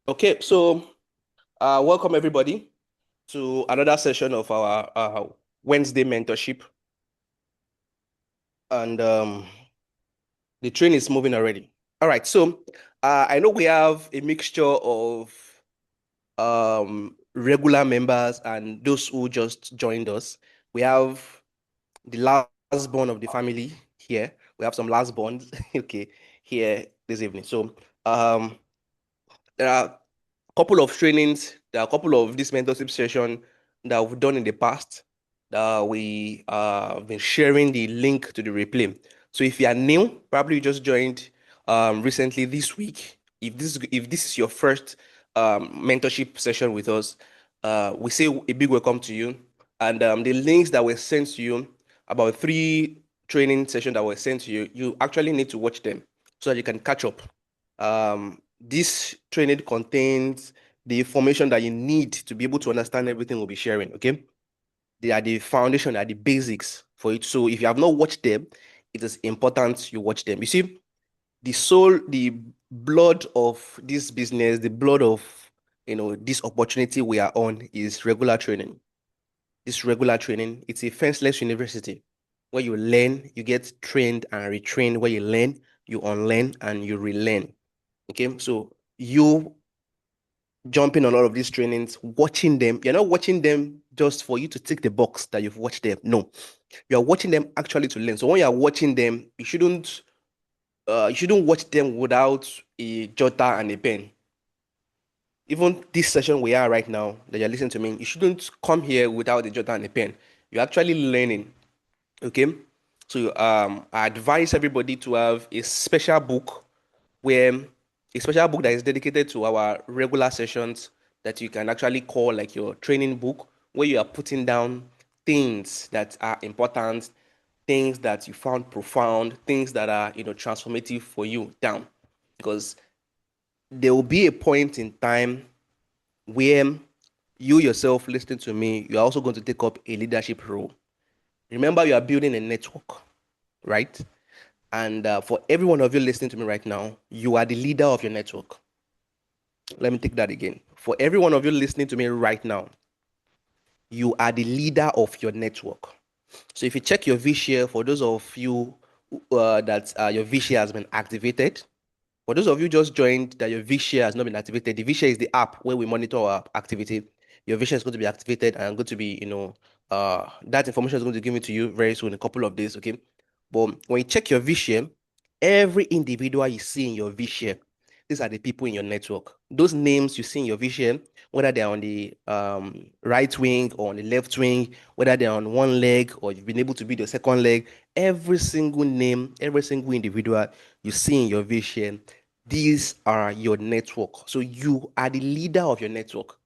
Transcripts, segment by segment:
Okay, so welcome everybody to another session of our Wednesday mentorship, and the train is moving already. All right, so I know we have a mixture of regular members and those who just joined us. We have the last born of the family here. We have some last borns, okay, here this evening. So um, there are couple of trainings, there are a couple of this mentorship session that we've done in the past that we have been sharing the link to the replay. So if you are new, probably you just joined recently this week. If this is your first mentorship session with us, we say a big welcome to you. And the links that were sent to you, about three training sessions that were sent to you, you actually need to watch them so that you can catch up. This training contains the information that you need to be able to understand everything we'll be sharing. Okay, they are the foundation, they are the basics for it. So if you have not watched them, it is important you watch them. You see, the soul, the blood of this business, the blood of this opportunity we are on is regular training. This regular training, it's a fenceless university where you learn, you get trained and retrained, where you learn, you unlearn, and you relearn. Okay, so you jumping on all of these trainings, watching them. You're not watching them just for you to tick the box that you've watched them. No, you're watching them actually to learn. So when you're watching them, you shouldn't watch them without a jotter and a pen. Even this session we are right now that you're listening to me, you shouldn't come here without a jotter and a pen. You're actually learning. Okay. So I advise everybody to have a special book where a special book that is dedicated to our regular sessions that you can actually call like your training book, where you are putting down things that are important, things that you found profound, things that are transformative for you down. Because there will be a point in time where you yourself listening to me, you're also going to take up a leadership role. Remember, you are building a network, right? And for every one of you listening to me right now, you are the leader of your network. Let me take that again. For every one of you listening to me right now, you are the leader of your network. So if you check your vShare, for those of you that your vShare has been activated, for those of you just joined that your vShare has not been activated, the vShare is the app where we monitor our activity. Your vShare is going to be activated and going to be, that information is going to be given to you very soon, in a couple of days, okay? But when you check your vShare, every individual you see in your vShare, these are the people in your network. Those names you see in your vShare, whether they're on the right wing or on the left wing, whether they're on one leg or you've been able to be the second leg, every single name, every single individual you see in your vShare, these are your network. So you are the leader of your network.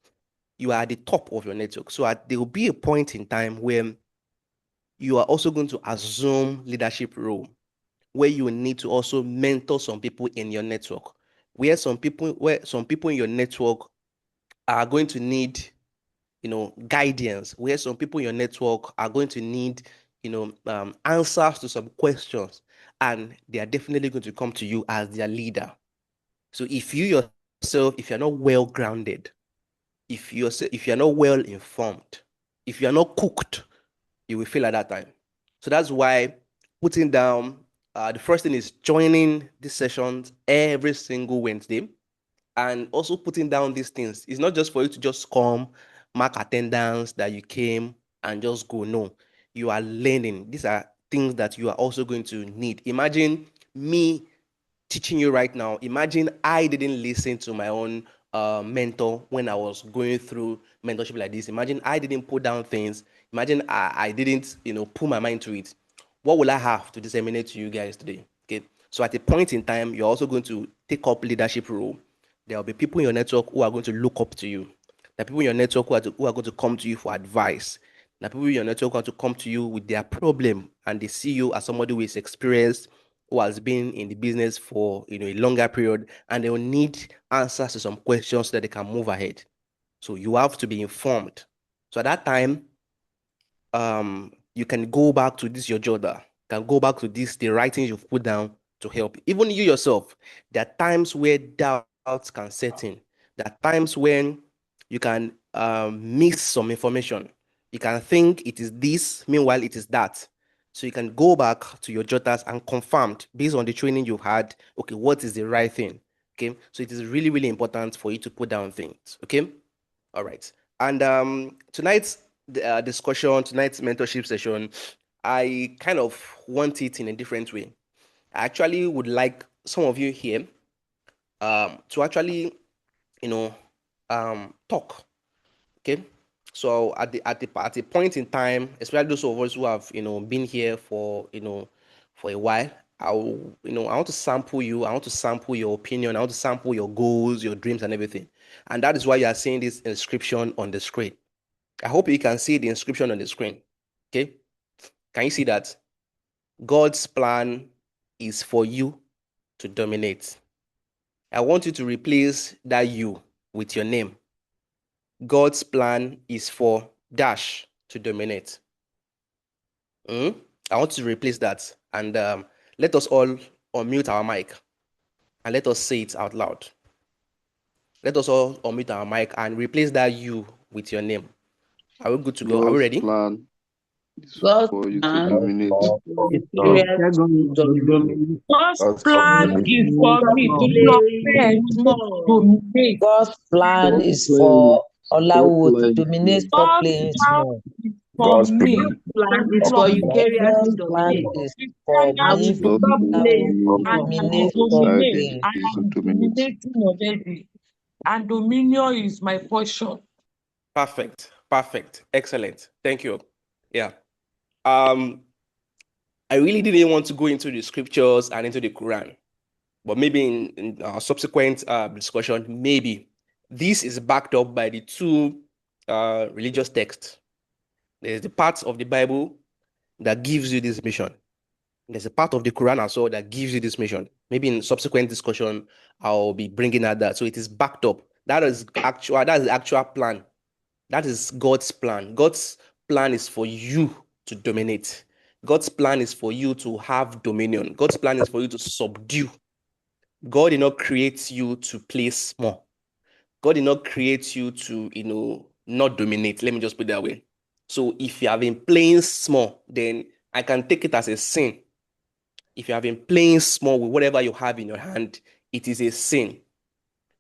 You are at the top of your network. So there will be a point in time where you are also going to assume leadership role, where you need to also mentor some people in your network, where some people in your network are going to need guidance, where some people in your network are going to need answers to some questions, and they are definitely going to come to you as their leader. So if you yourself, if you're not well grounded, if you're not well informed, if you're not cooked, you will fail at that time. So that's why putting down the first thing is joining these sessions every single Wednesday, and also putting down these things. It's not just for you to just come, mark attendance that you came and just go. No, you are learning. These are things that you are also going to need. Imagine me teaching you right now. Imagine I didn't listen to my own mentor when I was going through mentorship like this. Imagine I didn't put down things. Imagine I didn't, put my mind to it. What will I have to disseminate to you guys today? Okay. So at a point in time, you're also going to take up leadership role. There will be people in your network who are going to look up to you. There are people in your network who are going to come to you for advice. There are people in your network who are to come to you with their problem, and they see you as somebody who is experienced, who has been in the business for a longer period, and they will need answers to some questions so that they can move ahead. So you have to be informed. So at that time, you can go back to this your journal, can go back to this the writings you've put down to help. Even you yourself, there are times where doubts can set in. There are times when you can miss some information. You can think it is this, meanwhile it is that. So you can go back to your jotters and confirm based on the training you've had, okay, what is the right thing? Okay, so it is really, really important for you to put down things. Okay, all right. And tonight's discussion, tonight's mentorship session, I kind of want it in a different way. I actually would like some of you here to actually, talk. Okay. So at the point in time, especially those of us who have been here for for a while, I want to sample you. I want to sample your opinion. I want to sample your goals, your dreams, and everything. And that is why you are seeing this inscription on the screen. I hope you can see the inscription on the screen. Okay. Can you see that? God's plan is for you to dominate. I want you to replace that you with your name. God's plan is for dash to dominate. I want to replace that, and let us all unmute our mic and let us say it out loud. Let us all unmute our mic and replace that you with your name. Are we good to go? Are we ready? Plan is God's for you to plan dominate. God's plan is for me to dominate more. God's plan is for Olawo to dominate. Stop playing small. For me, plan is for Eukarya to God's plan dominate. is for I me will to stop playing Olawo and dominate. Stop dominate. playing. I am dominating already. And dominion is my portion. Perfect. Perfect. Excellent. Thank you. Yeah. I really didn't want to go into the scriptures and into the Quran, but maybe in our subsequent discussion, maybe this is backed up by the two religious texts. There's the part of the Bible that gives you this mission. There's a part of the Quran as well that gives you this mission. Maybe in subsequent discussion, I'll be bringing out that. So it is backed up. That is the actual plan. That is God's plan. God's plan is for you to dominate. God's plan is for you to have dominion. God's plan is for you to subdue. God did not create you to play small. God did not create you to, not dominate. Let me just put it that way. So if you have been playing small, then I can take it as a sin. If you have been playing small with whatever you have in your hand, it is a sin.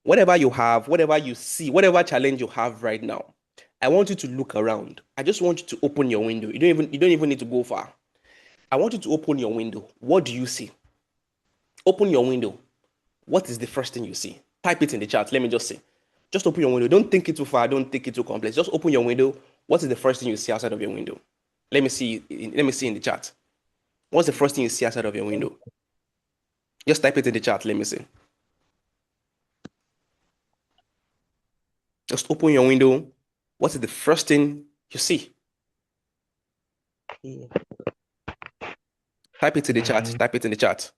Whatever you have, whatever you see, whatever challenge you have right now, I want you to look around. I just want you to open your window. You don't even need to go far. I want you to open your window. What do you see? Open your window. What is the first thing you see? Type it in the chat. Let me just see. Just open your window. Don't think it too far. Don't think it too complex. Just open your window. What is the first thing you see outside of your window? Let me see. Let me see in the chat. What's the first thing you see outside of your window? Just type it in the chat. Let me see. Just open your window. What is the first thing you see? Type it in the chat. Type it in the chat.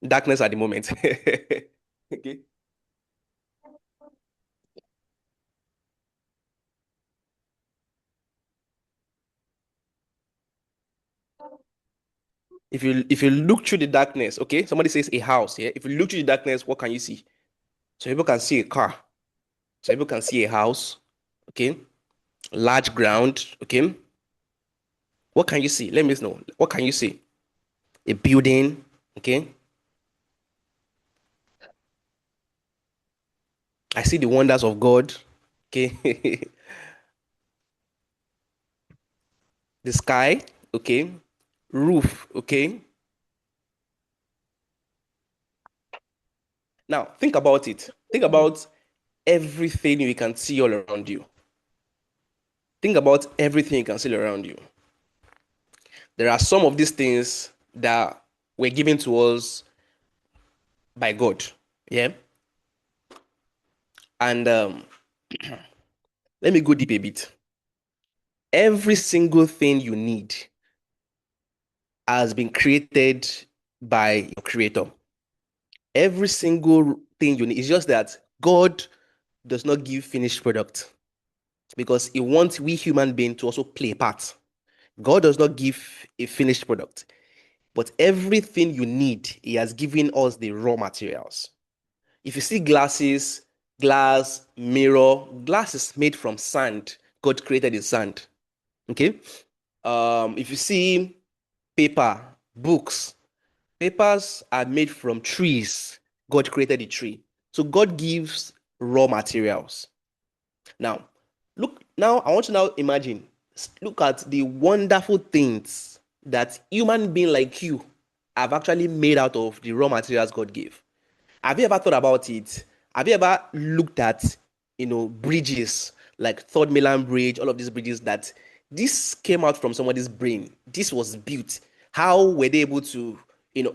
Darkness at the moment. Okay. If you look through the darkness, okay, somebody says a house, yeah. If you look through the darkness, what can you see? So people can see a car. So people can see a house, okay, large ground, okay. What can you see? Let me know. What can you see? A building, okay. I see the wonders of God, okay. The sky, okay. Roof, okay. Now think about it. Think about everything you can see all around you. Think about everything you can see around you. There are some of these things that were given to us by God. Yeah. And let me go deep a bit. Every single thing you need has been created by your creator. Every single thing you need. It's just that God does not give finished product because he wants we human beings to also play a part. God does not give a finished product. But everything you need, He has given us the raw materials. If you see glasses, glass, mirror, glass is made from sand. God created the sand. Okay. If you see paper, books, papers are made from trees. God created the tree. So God gives raw materials. Now, now I want you to now imagine, look at the wonderful things that human being like you have actually made out of the raw materials God gave. Have you ever thought about it? Have you ever looked at, bridges like Third Milan Bridge, all of these bridges that this came out from somebody's brain? This was built. How were they able to,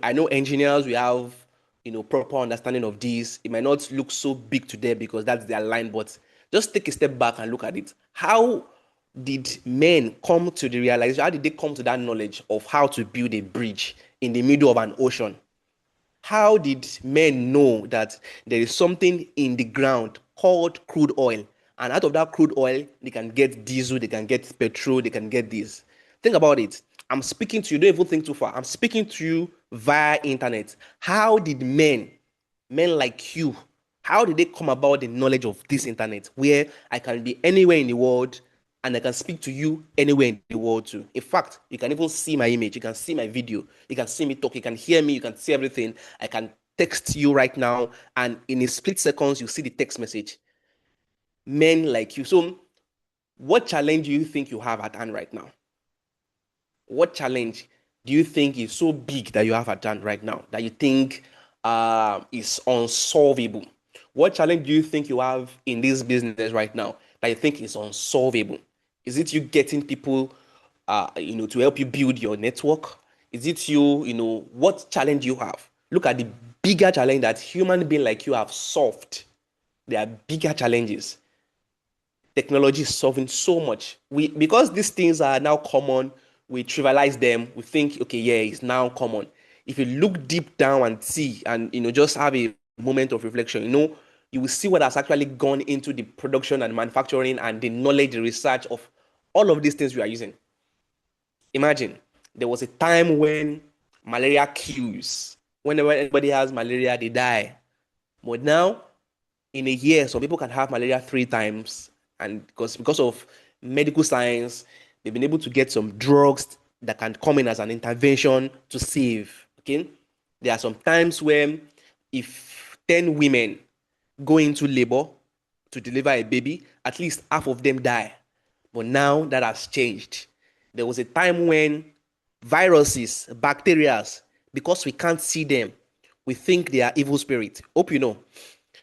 I know engineers, we have, proper understanding of this. It might not look so big to them because that's their line, but just take a step back and look at it. How did men come to the realization? How did they come to that knowledge of how to build a bridge in the middle of an ocean? How did men know that there is something in the ground called crude oil? And out of that crude oil, they can get diesel, they can get petrol, they can get this. Think about it. I'm speaking to you, don't even think too far. I'm speaking to you via internet. How did men like you, how did they come about the knowledge of this internet where I can be anywhere in the world and I can speak to you anywhere in the world too? In fact, you can even see my image, you can see my video, you can see me talk, you can hear me, you can see everything. I can text you right now, and in a split seconds, you see the text message. Men like you. So, what challenge do you think you have at hand right now? What challenge do you think is so big that you have at hand right now that you think is unsolvable? What challenge do you think you have in this business right now that you think is unsolvable? Is it you getting people, to help you build your network? Is it you, what challenge you have? Look at the bigger challenge that human being like you have solved. There are bigger challenges. Technology is solving so much. Because these things are now common, we trivialize them. We think, okay, yeah, it's now common. If you look deep down and see, and just have a moment of reflection, you will see what has actually gone into the production and manufacturing and the knowledge, the research of all of these things we are using. Imagine there was a time when malaria kills. Whenever anybody has malaria, they die. But now, in a year, some people can have malaria 3 times, and because of medical science, they've been able to get some drugs that can come in as an intervention to save. Okay, there are some times when if 10 women go into labor to deliver a baby, at least half of them die. But now that has changed. There was a time when viruses, bacteria, because we can't see them, we think they are evil spirits. Hope you know.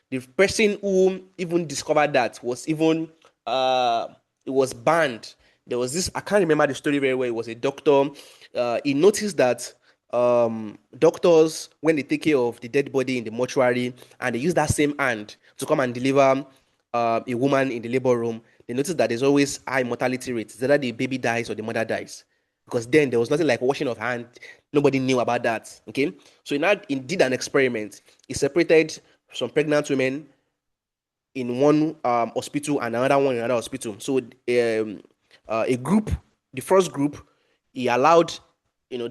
The person who even discovered that was even it was banned. There was this, I can't remember the story very well. It was a doctor. He noticed that doctors, when they take care of the dead body in the mortuary and they use that same hand to come and deliver a woman in the labor room, they noticed that there's always high mortality rates, either the baby dies or the mother dies. Because then there was nothing like washing of hand. Nobody knew about that. Okay. So he did an experiment. He separated some pregnant women in one hospital and another one in another hospital. So a group, the first group, he allowed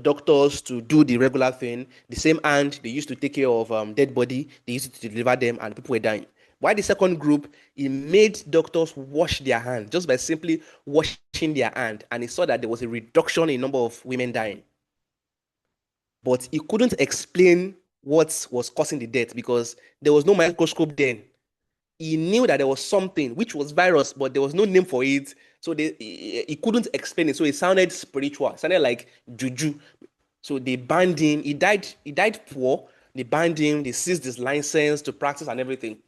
doctors to do the regular thing. The same hand they used to take care of dead body, they used to deliver them, and people were dying. While the second group, he made doctors wash their hand just by simply washing their hand, and he saw that there was a reduction in number of women dying. But he couldn't explain what was causing the death because there was no microscope then. He knew that there was something which was virus, but there was no name for it. So he couldn't explain it. So it sounded spiritual. It sounded like juju. So they banned him. He died poor. They banned him. They seized his license to practice and everything.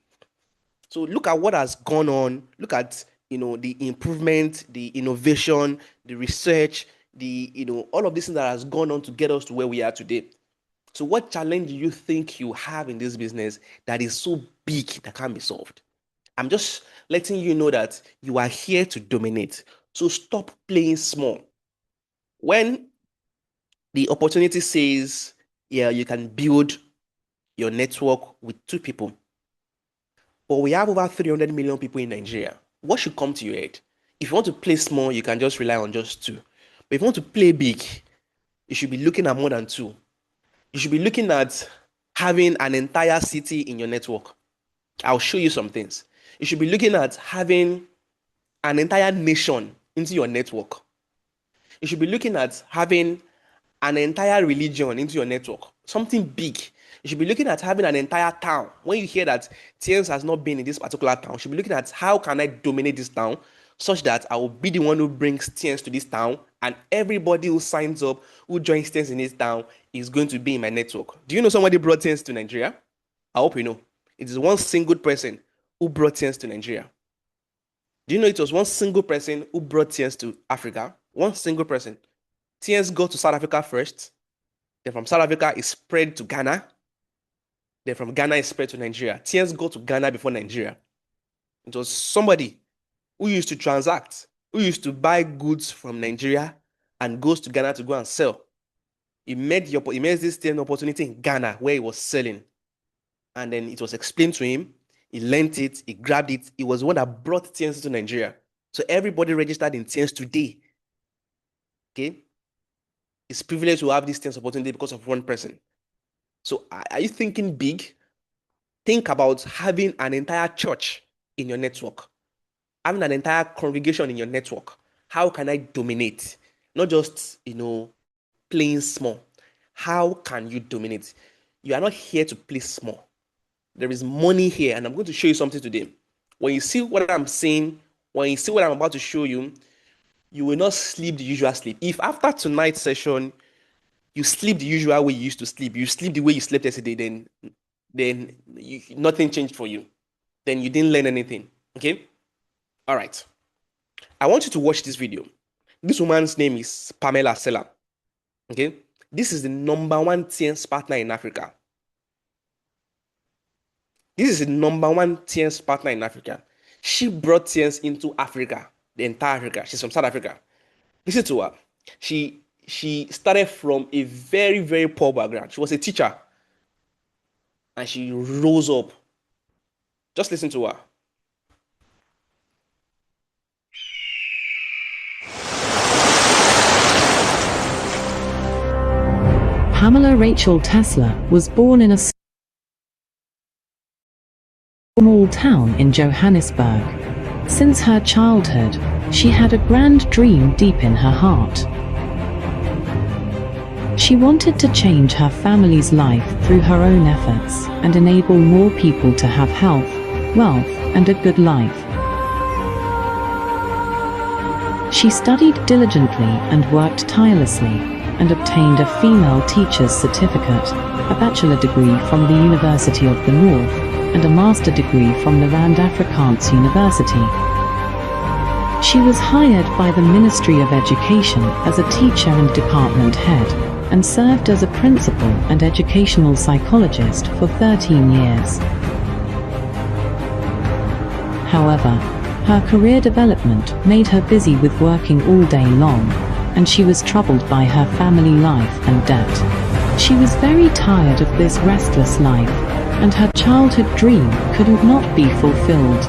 So look at what has gone on. Look at the improvement, the innovation, the research, all of this that has gone on to get us to where we are today. So what challenge do you think you have in this business that is so big that can't be solved? I'm just letting you know that you are here to dominate. So stop playing small. When the opportunity says, yeah, you can build your network with 2 people, but we have over 300 million people in Nigeria, what should come to your head? If you want to play small, you can just rely on just 2. But if you want to play big, you should be looking at more than 2. You should be looking at having an entire city in your network. I'll show you some things. You should be looking at having an entire nation into your network. You should be looking at having an entire religion into your network. Something big. You should be looking at having an entire town. When you hear that TNS has not been in this particular town, you should be looking at how can I dominate this town such that I will be the one who brings TNS to this town, and everybody who signs up, who joins TNS in this town is going to be in my network. Do you know somebody brought TNS to Nigeria? I hope you know. It is one single person who brought TNS to Nigeria. Do you know it was one single person who brought TNS to Africa? One single person. TNS got to South Africa first. Then from South Africa, it spread to Ghana. Then from Ghana, it spread to Nigeria. TNS got to Ghana before Nigeria. It was somebody who used to transact, who used to buy goods from Nigeria and goes to Ghana to go and sell. He made this TNS opportunity in Ghana where he was selling. And then it was explained to him. He learned it. He grabbed it. He was the one that brought TNS to Nigeria. So everybody registered in TNS today. Okay? It's privileged to have this TNS opportunity because of one person. So are you thinking big? Think about having an entire church in your network. Having an entire congregation in your network. How can I dominate? Not just, playing small. How can you dominate? You are not here to play small. There is money here, and I'm going to show you something today. When you see what I'm saying, when you see what I'm about to show you, you will not sleep the usual sleep. If after tonight's session, you sleep the usual way you used to sleep, you sleep the way you slept yesterday, then nothing changed for you. Then you didn't learn anything, okay? All right. I want you to watch this video. This woman's name is Pamela Sella, okay? This is the #1 TNS partner in Africa. This is the #1 TNS partner in Africa. She brought TNS into Africa, the entire Africa. She's from South Africa. Listen to her. She started from a very, very poor background. She was a teacher. And she rose up. Just listen to her. Pamela Rachel Tesla was born in a small town in Johannesburg. Since her childhood, she had a grand dream deep in her heart. She wanted to change her family's life through her own efforts and enable more people to have health, wealth, and a good life. She studied diligently and worked tirelessly, and obtained a female teacher's certificate, a bachelor degree from the University of the North, and a master degree from the Rand Afrikaans University. She was hired by the Ministry of Education as a teacher and department head, and served as a principal and educational psychologist for 13 years. However, her career development made her busy with working all day long, and she was troubled by her family life and debt. She was very tired of this restless life, and her childhood dream couldn't not be fulfilled.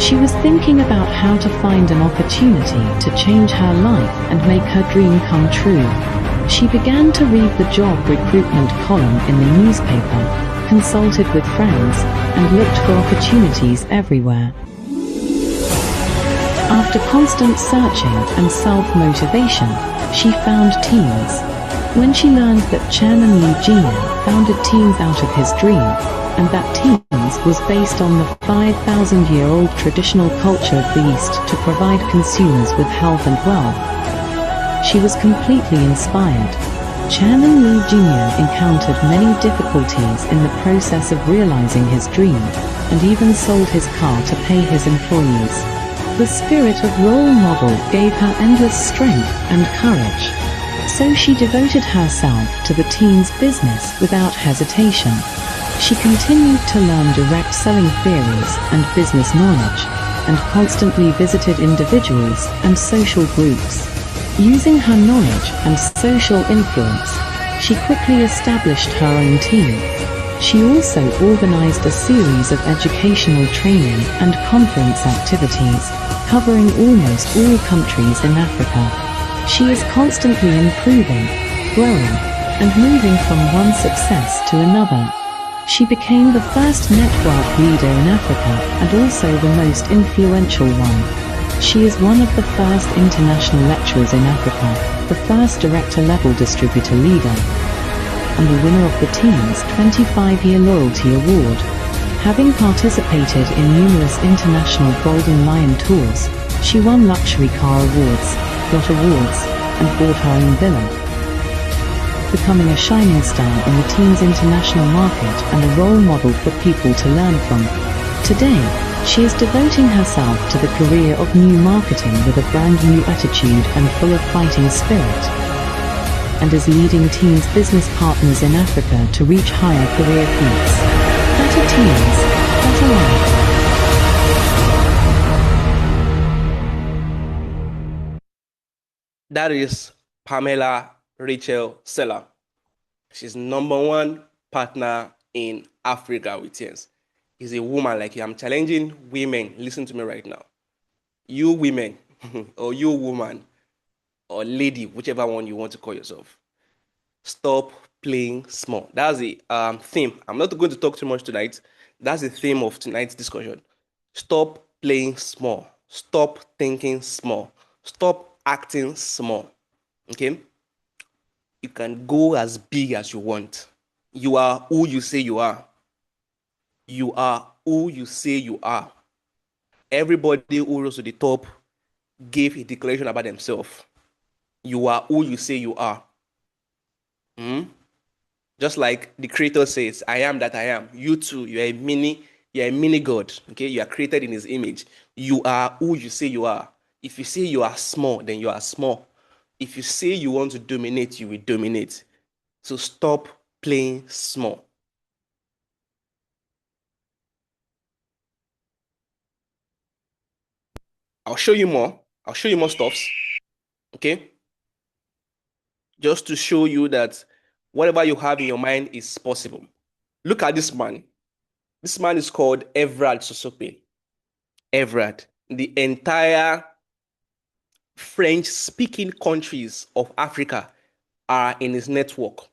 She was thinking about how to find an opportunity to change her life and make her dream come true. She began to read the job recruitment column in the newspaper, consulted with friends, and looked for opportunities everywhere. After constant searching and self-motivation, she found Teens. When she learned that Chairman Lee Jian founded Teens out of his dream, and that Teens was based on the 5,000-year-old traditional culture of the East to provide consumers with health and wealth, she was completely inspired. Chairman Lee Jr. encountered many difficulties in the process of realizing his dream, and even sold his car to pay his employees. The spirit of role model gave her endless strength and courage. So she devoted herself to the Teens business without hesitation. She continued to learn direct selling theories and business knowledge, and constantly visited individuals and social groups. Using her knowledge and social influence, she quickly established her own team. She also organized a series of educational training and conference activities, covering almost all countries in Africa. She is constantly improving, growing, and moving from one success to another. She became the first network leader in Africa and also the most influential one. She is one of the first international lecturers in Africa, the first director-level distributor leader, and the winner of the team's 25-year loyalty award. Having participated in numerous international Golden Lion tours, she won luxury car awards, yacht awards, and bought her own villa, becoming a shining star in the team's international market and a role model for people to learn from. Today, she is devoting herself to the career of new marketing with a brand new attitude and full of fighting spirit, and is leading teams business partners in Africa to reach higher career peaks. Better teams, better life. That is Pamela Rachel Seller. She's #1 partner in Africa with Tears. Is a woman like you. I'm challenging women. Listen to me right now. You women, or you woman, or lady, whichever one you want to call yourself. Stop playing small. That's the theme. I'm not going to talk too much tonight. That's the theme of tonight's discussion. Stop playing small. Stop thinking small. Stop acting small. Okay? You can go as big as you want. You are who you say you are. You are who you say you are. Everybody who rose to the top gave a declaration about themselves. You are who you say you are. Just like the creator says, I am that I am. You too, you're a mini God. Okay, you are created in his image. You are who you say you are. If you say you are small, then you are small. If you say you want to dominate, you will dominate. So stop playing small. I'll show you more. I'll show you more stuffs. Okay? Just to show you that whatever you have in your mind is possible. Look at this man. This man is called Evrard Sosope. Evrard. The entire French-speaking countries of Africa are in his network.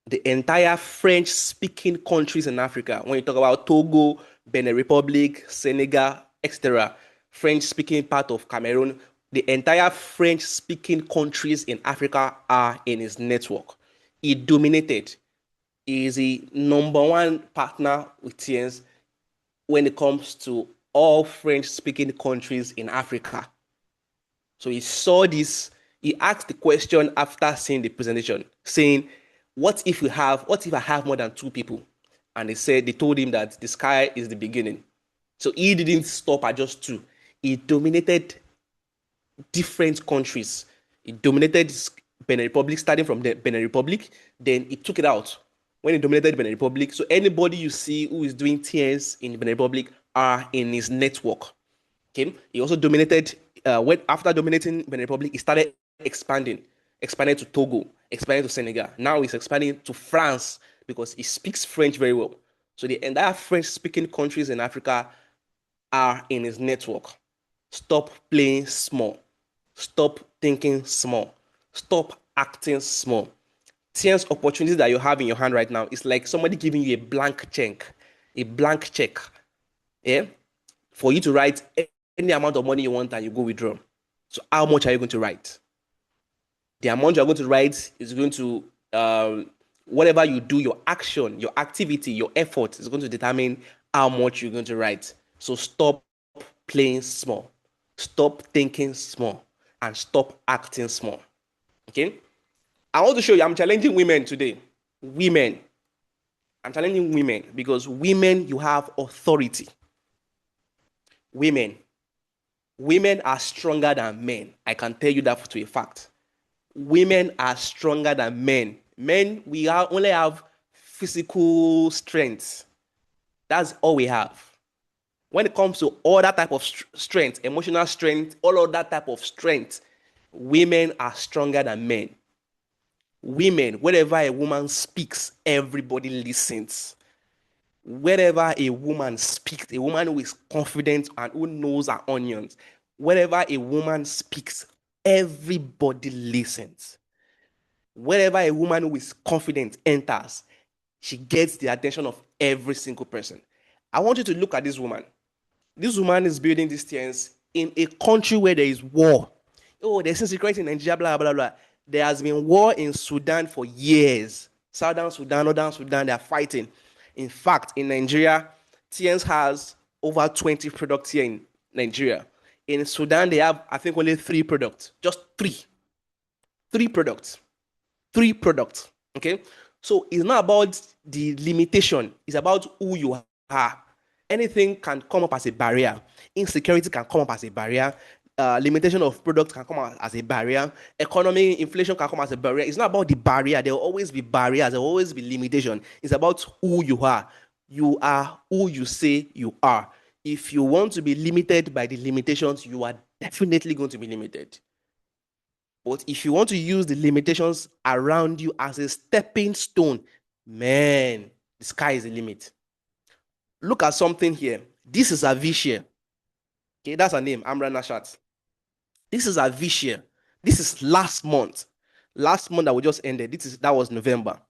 The entire French-speaking countries in Africa, when you talk about Togo, Benin Republic, Senegal, etc., French-speaking part of Cameroon, the entire French-speaking countries in Africa are in his network. He dominated. He is the #1 partner with TNS when it comes to all French-speaking countries in Africa. So he saw this. He asked the question after seeing the presentation, saying, what if I have more than 2 people? And they told him that the sky is the beginning. So he didn't stop at just 2. He dominated different countries. He dominated Benin Republic, starting from the Benin Republic. Then he took it out when he dominated Benin Republic. So anybody you see who is doing TNS in Benin Republic are in his network. Okay. He also dominated. After dominating Benin Republic, he started expanded to Togo, expanded to Senegal. Now he's expanding to France because he speaks French very well. So the entire French-speaking countries in Africa are in his network. Stop playing small. Stop thinking small. Stop acting small. TNS opportunities that you have in your hand right now is like somebody giving you a blank check. Yeah, for you to write any amount of money you want and you go withdraw. So how much are you going to write? The amount you're going to write is going to, whatever you do, your action, your activity, your effort is going to determine how much you're going to write. So stop playing small. Stop thinking small. And stop acting small. Okay? I want to show you, I'm challenging women today. Women. I'm challenging women because women, you have authority. Women are stronger than men. I can tell you that to a fact. Women are stronger than men. Men, we only have physical strength. That's all we have. When it comes to all that type of strength, emotional strength, all of that type of strength, women are stronger than men. Women, wherever a woman speaks, everybody listens. Wherever a woman speaks, a woman who is confident and who knows her onions, wherever a woman speaks, everybody listens. Wherever a woman who is confident enters, she gets the attention of every single person. I want you to look at this woman. This woman is building these things in a country where there is war. Oh, there's insecurity in Nigeria, blah, blah, blah. There has been war in Sudan for years. Southern Sudan, Northern Sudan, they are fighting. In fact, in Nigeria, TNs has over 20 products here in Nigeria. In Sudan, they have, I think, only 3 products. Just 3. 3 products. 3 products. Okay? So it's not about the limitation. It's about who you are. Anything can come up as a barrier. Insecurity can come up as a barrier. Limitation of products can come up as a barrier. Economy, inflation can come as a barrier. It's not about the barrier. There will always be barriers. There will always be limitation. It's about who you are. You are who you say you are. If you want to be limited by the limitations, you are definitely going to be limited. But if you want to use the limitations around you as a stepping stone, man, the sky is the limit. Look at something here. This is Avicii. Okay, that's her name, Amra Nashat. This is Avicii. This is last month. Last month that we just ended. That was November.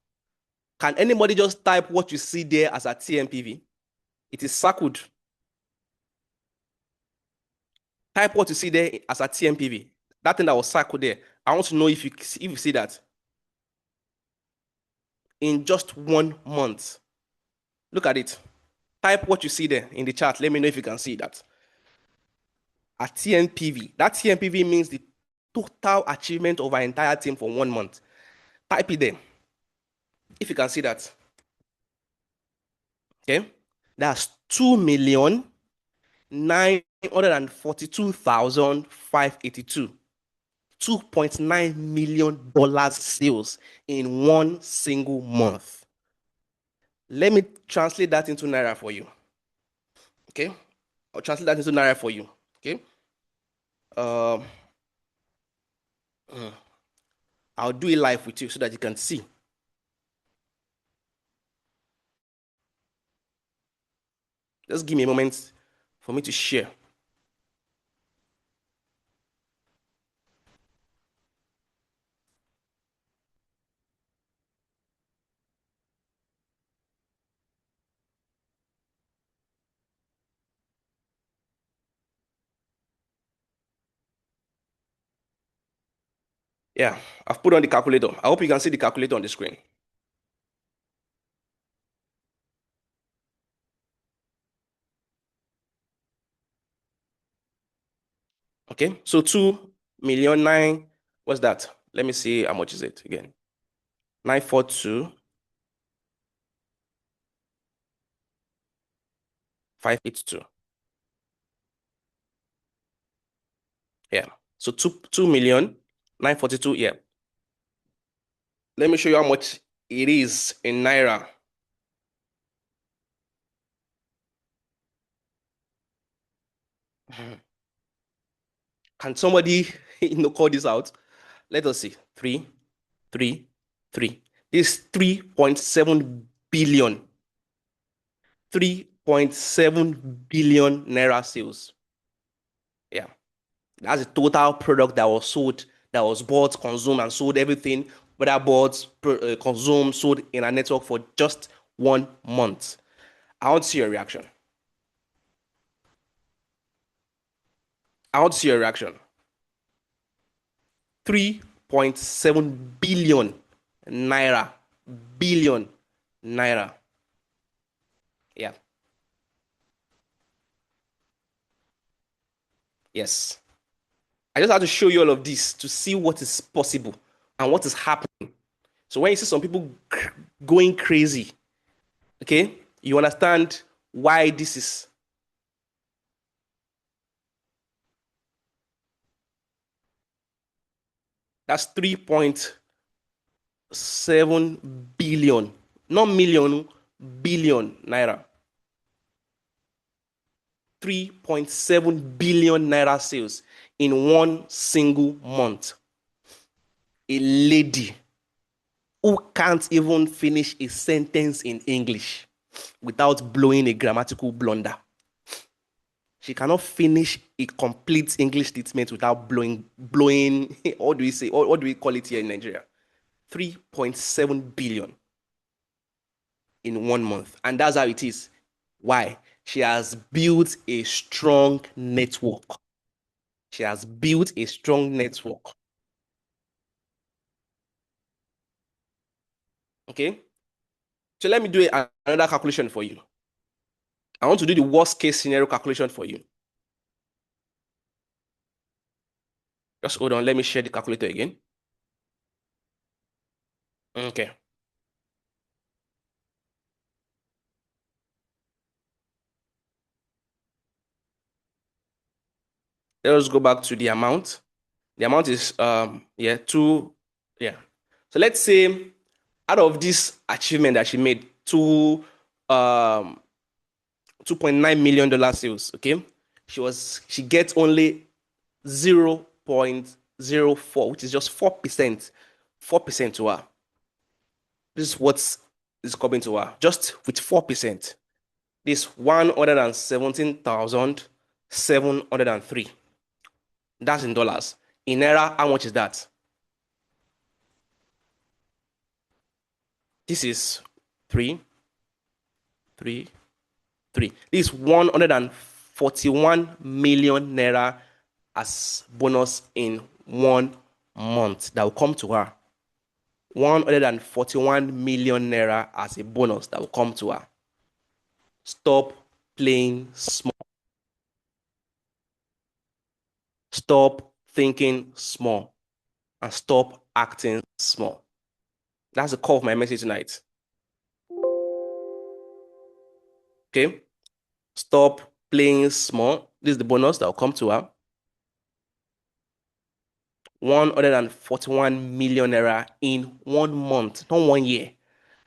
Can anybody just type what you see there as a TMPV? It is circled. Type what you see there as a TMPV. That thing that was circled there. I want to know if you see that. In just 1 month. Look at it. Type what you see there in the chat. Let me know if you can see that. A TNPV. That TNPV means the total achievement of our entire team for 1 month. Type it there. If you can see that. Okay. That's 2,942,582. $2.9 million sales in 1 single month. Let me translate that into Naira for you. Okay? I'll translate that into Naira for you. Okay? I'll do it live with you so that you can see. Just give me a moment for me to share. Yeah, I've put on the calculator. I hope you can see the calculator on the screen. Okay, so 2,000,009, what's that? Let me see how much is it again. 942 582. Yeah, so 2,942. Yeah. Let me show you how much it is in Naira. Can somebody call this out? Let us see. 3. This 3.7 billion. 3.7 billion Naira sales. Yeah. That's the total product that was sold, that was bought, consumed, and sold, everything, whether bought, consumed, sold in our network for just 1 month. I want to see your reaction. I want to see your reaction. 3.7 billion Naira. Billion Naira. Yeah. Yes. I just have to show you all of this to see what is possible and what is happening. So when you see some people going crazy, okay, you understand why this is. That's 3.7 billion, not million, billion Naira. 3.7 billion Naira sales in 1 single month. A lady who can't even finish a sentence in English without blowing a grammatical blunder. She cannot finish a complete English statement without blowing, what do we say? What do we call it here in Nigeria? 3.7 billion in 1 month. And that's how it is. Why? She has built a strong network. She has built a strong network. Okay? So let me do another calculation for you. I want to do the worst case scenario calculation for you. Just hold on. Let me share the calculator again. Okay. Let us go back to the amount. The amount is yeah. So let's say out of this achievement that she made, $2.9 million sales, okay? She gets only 0.04, which is just 4%. 4% to her. This is what is coming to her. Just with 4%. This 117,703. That's in dollars. In naira, how much is that? This is 3. This is 141 million naira as bonus in 1 month that will come to her. 141 million naira as a bonus that will come to her. Stop playing small. Stop thinking small. And stop acting small. That's the core of my message tonight. Okay? Stop playing small. This is the bonus that will come to her. 141 million naira in 1 month, not 1 year,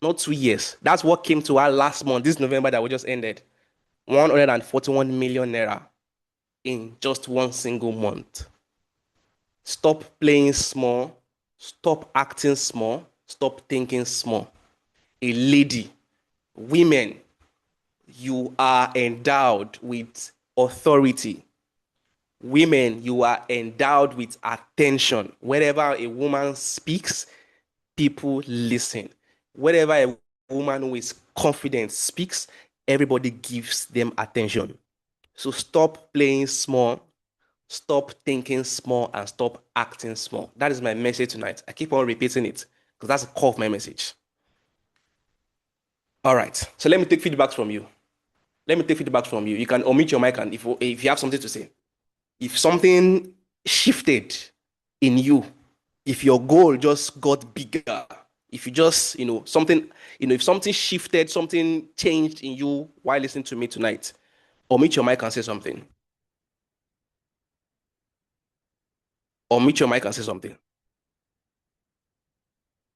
not 2 years. That's what came to her last month, this November that we just ended. 141 million naira in just 1 single month. Stop playing small. Stop acting small. Stop thinking small. A lady, women, you are endowed with authority. Women, you are endowed with attention. Wherever a woman speaks, people listen. Wherever a woman who is confident speaks, everybody gives them attention. So stop playing small, stop thinking small, and stop acting small. That is my message tonight. I keep on repeating it because that's the core of my message. All right. So let me take feedback from you. You can unmute your mic and if you have something to say. If something shifted in you, if your goal just got bigger, if you just, if something shifted, something changed in you while listening to me tonight, unmute your mic and say something. Unmute your mic and say something.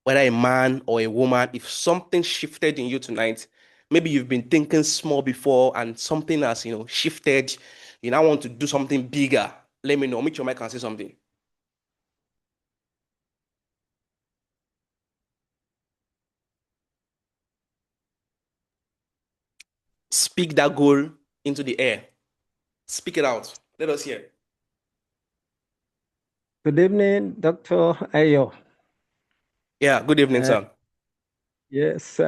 Whether a man or a woman, if something shifted in you tonight, maybe you've been thinking small before and something has, shifted, you now want to do something bigger, let me know. Unmute your mic and say something. Speak that goal into the air. Speak it out. Let us hear. Good evening, Dr. Ayo. Yeah, good evening, sir. Yes,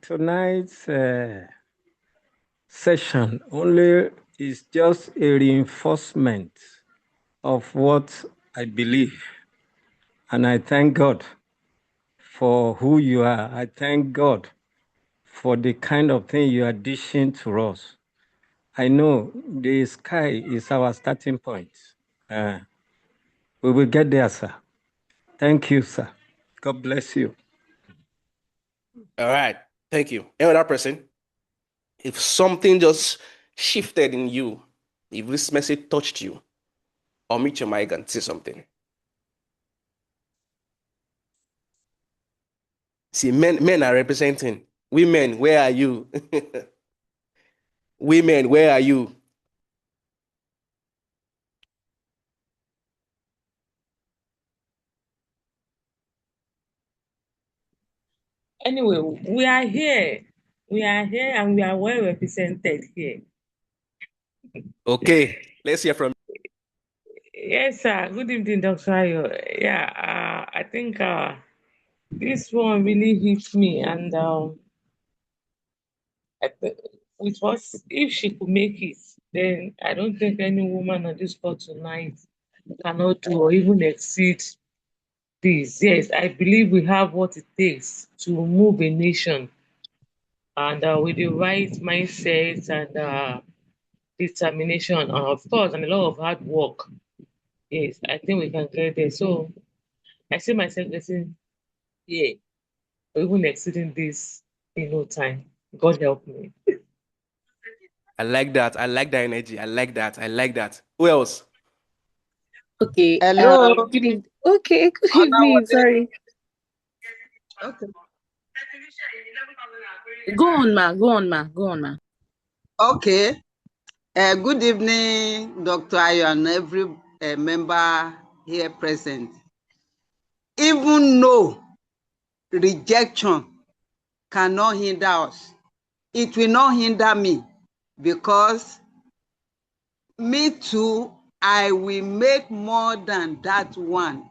tonight's session only is just a reinforcement of what I believe. And I thank God for who you are. I thank God for the kind of thing you are dishing to us. I know the sky is our starting point. We will get there, sir. Thank you, sir. God bless you. All right. Thank you. Any other person? If something just shifted in you, if this message touched you, unmute your mic and say something. See, men are representing. Women, where are you? Women, where are you? Anyway, we are here. We are here and we are well represented here. Okay, let's hear from Yes, sir. Good evening, Dr. Ayo. Yeah, I think this one really hits me, and it was if she could make it, then I don't think any woman on this call tonight cannot do or even exceed this. Yes, I believe we have what it takes to move a nation, and with the right mindset and determination, and of course, and a lot of hard work. Yes, I think we can get there. So I see myself getting here, or even exceeding this in no time. God help me. I like that. I like that energy. I like that. I like that. Who else? Okay. Hello. Okay. Good evening. Olawale. Sorry. Okay. Go on, ma. Go on, ma. Go on, ma. Okay. Good evening, Dr. Ayo, and every member here present. Even though rejection cannot hinder us, it will not hinder me, because me too, I will make more than that one.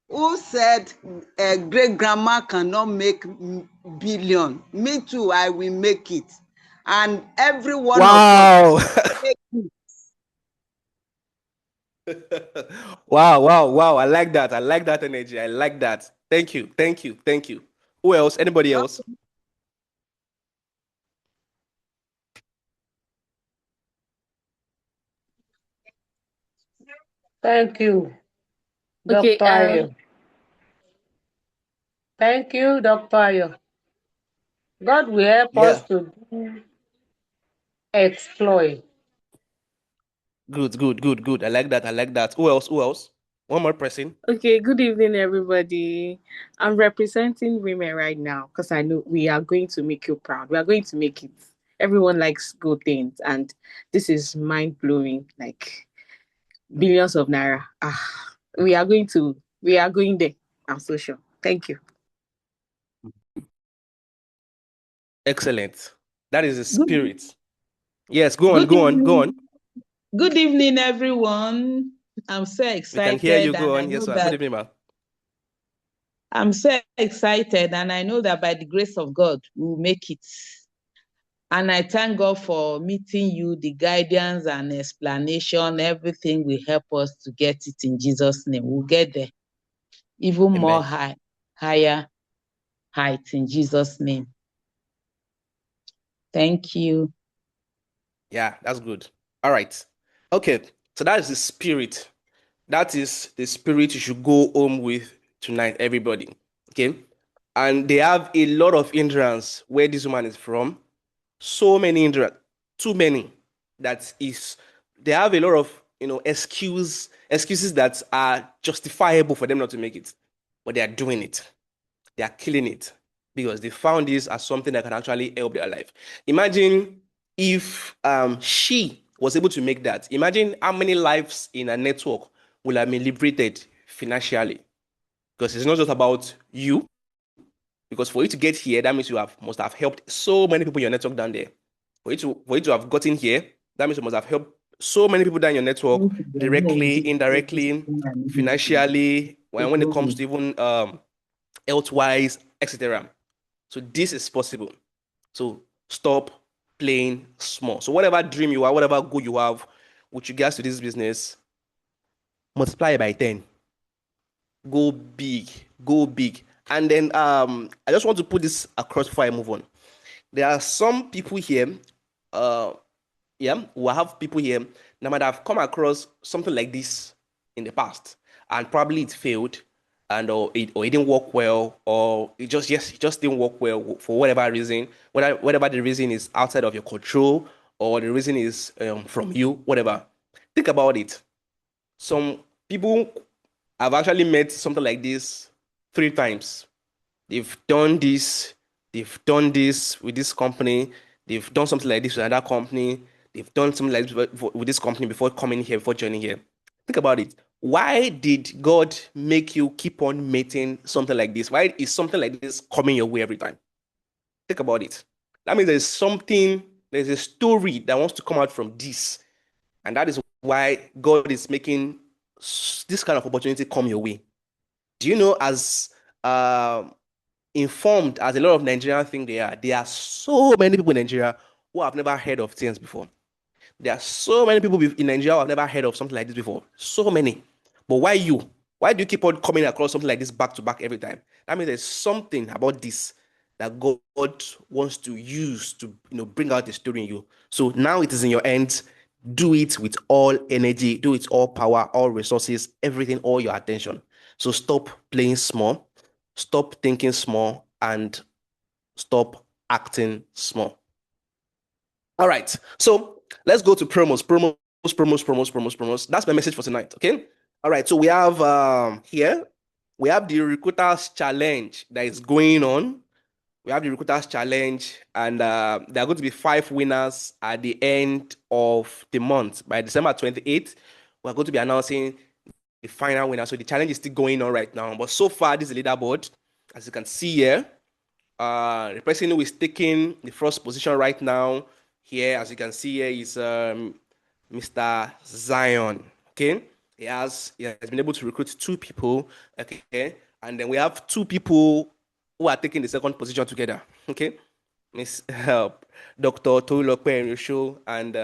Who said a great grandma cannot make billion? Me too, I will make it. And every one of Wow. us make it. Wow. I like that. I like that energy. I like that. Thank you. Who else? Anybody else? Thank you, Okay. Dr. Ayo. Thank you, Dr. Ayo. God will help Yeah. us to exploit. Good. I like that. Who else? One more person. Okay. Good evening, everybody. I'm representing women right now because I know we are going to make you proud. We are going to make it. Everyone likes good things, and this is mind blowing. Like billions of naira. We are going there. I'm so sure. Thank you. Excellent. That is the Good, spirit. Yes, go on. good evening. Good evening, everyone. I'm so We can hear you. excited, Go and I on. Yes, know ma'am. Good that evening, ma'am. I'm so excited, and I know that by the grace of God, we'll make it. And I thank God for meeting you, the guidance and explanation, everything will help us to get it in Jesus' name. We'll get there, even more Amen. higher heights in Jesus' name. Thank you. Yeah, that's good. All right. Okay. So that is the spirit. That is the spirit you should go home with tonight, everybody. Okay. And they have a lot of hindrance where this woman is from. So many hindrance, too many. That is, they have a lot of excuses that are justifiable for them not to make it, but they are doing it. They are killing it because they found this as something that can actually help their life. Imagine if she was able to make that. Imagine how many lives in a network will have been liberated financially. Because it's not just about you. Because for you to get here, that means you must have helped so many people in your network down there. For you to have gotten here, that means you must have helped so many people down in your network directly, indirectly, financially, when it comes to even health-wise, etc. So this is possible. So stop playing small. So whatever dream you have, whatever goal you have with regards to this business, multiply it by 10. Go big. Go big. And then I just want to put this across before I move on. There are some people here, who have people here that might have come across something like this in the past, and probably it failed, and or it didn't work well, or it just didn't work well for whatever reason, whatever the reason is outside of your control, or the reason is from you, whatever. Think about it. Some people have actually met something like this 3 times. They've done this. They've done this with this company. They've done something like this with another company. They've done something like this with this company before coming here, before joining here. Think about it. Why did God make you keep on meeting something like this? Why is something like this coming your way every time? Think about it. That means there's something There's a story that wants to come out from this. And that is why God is making this kind of opportunity come your way. Do you know, as informed as a lot of Nigerians think there are so many people in Nigeria who have never heard of things before. There are so many people in Nigeria who have never heard of something like this before. So many. But why you? Why do you keep on coming across something like this back to back every time? That means there's something about this that God wants to use to bring out the story in you. So now it is in your hands. Do it with all energy, do it all power, all resources, everything, all your attention. So stop playing small, stop thinking small, and stop acting small. All right. So let's go to promos. That's my message for tonight. Okay. All right. So we have here, we have the Recruiters Challenge that is going on. We have the Recruiters Challenge, and there are going to be 5 winners at the end of the month. By December 28th, we're going to be announcing the final winner. So the challenge is still going on right now. But so far, this is the leaderboard. As you can see here, the person who is taking the first position right now here, as you can see here, is Mr. Zion. Okay, he has been able to recruit 2 people. Okay, and then we have 2 people who are taking the second position together. Okay, Miss Dr. Toilope Enrisho and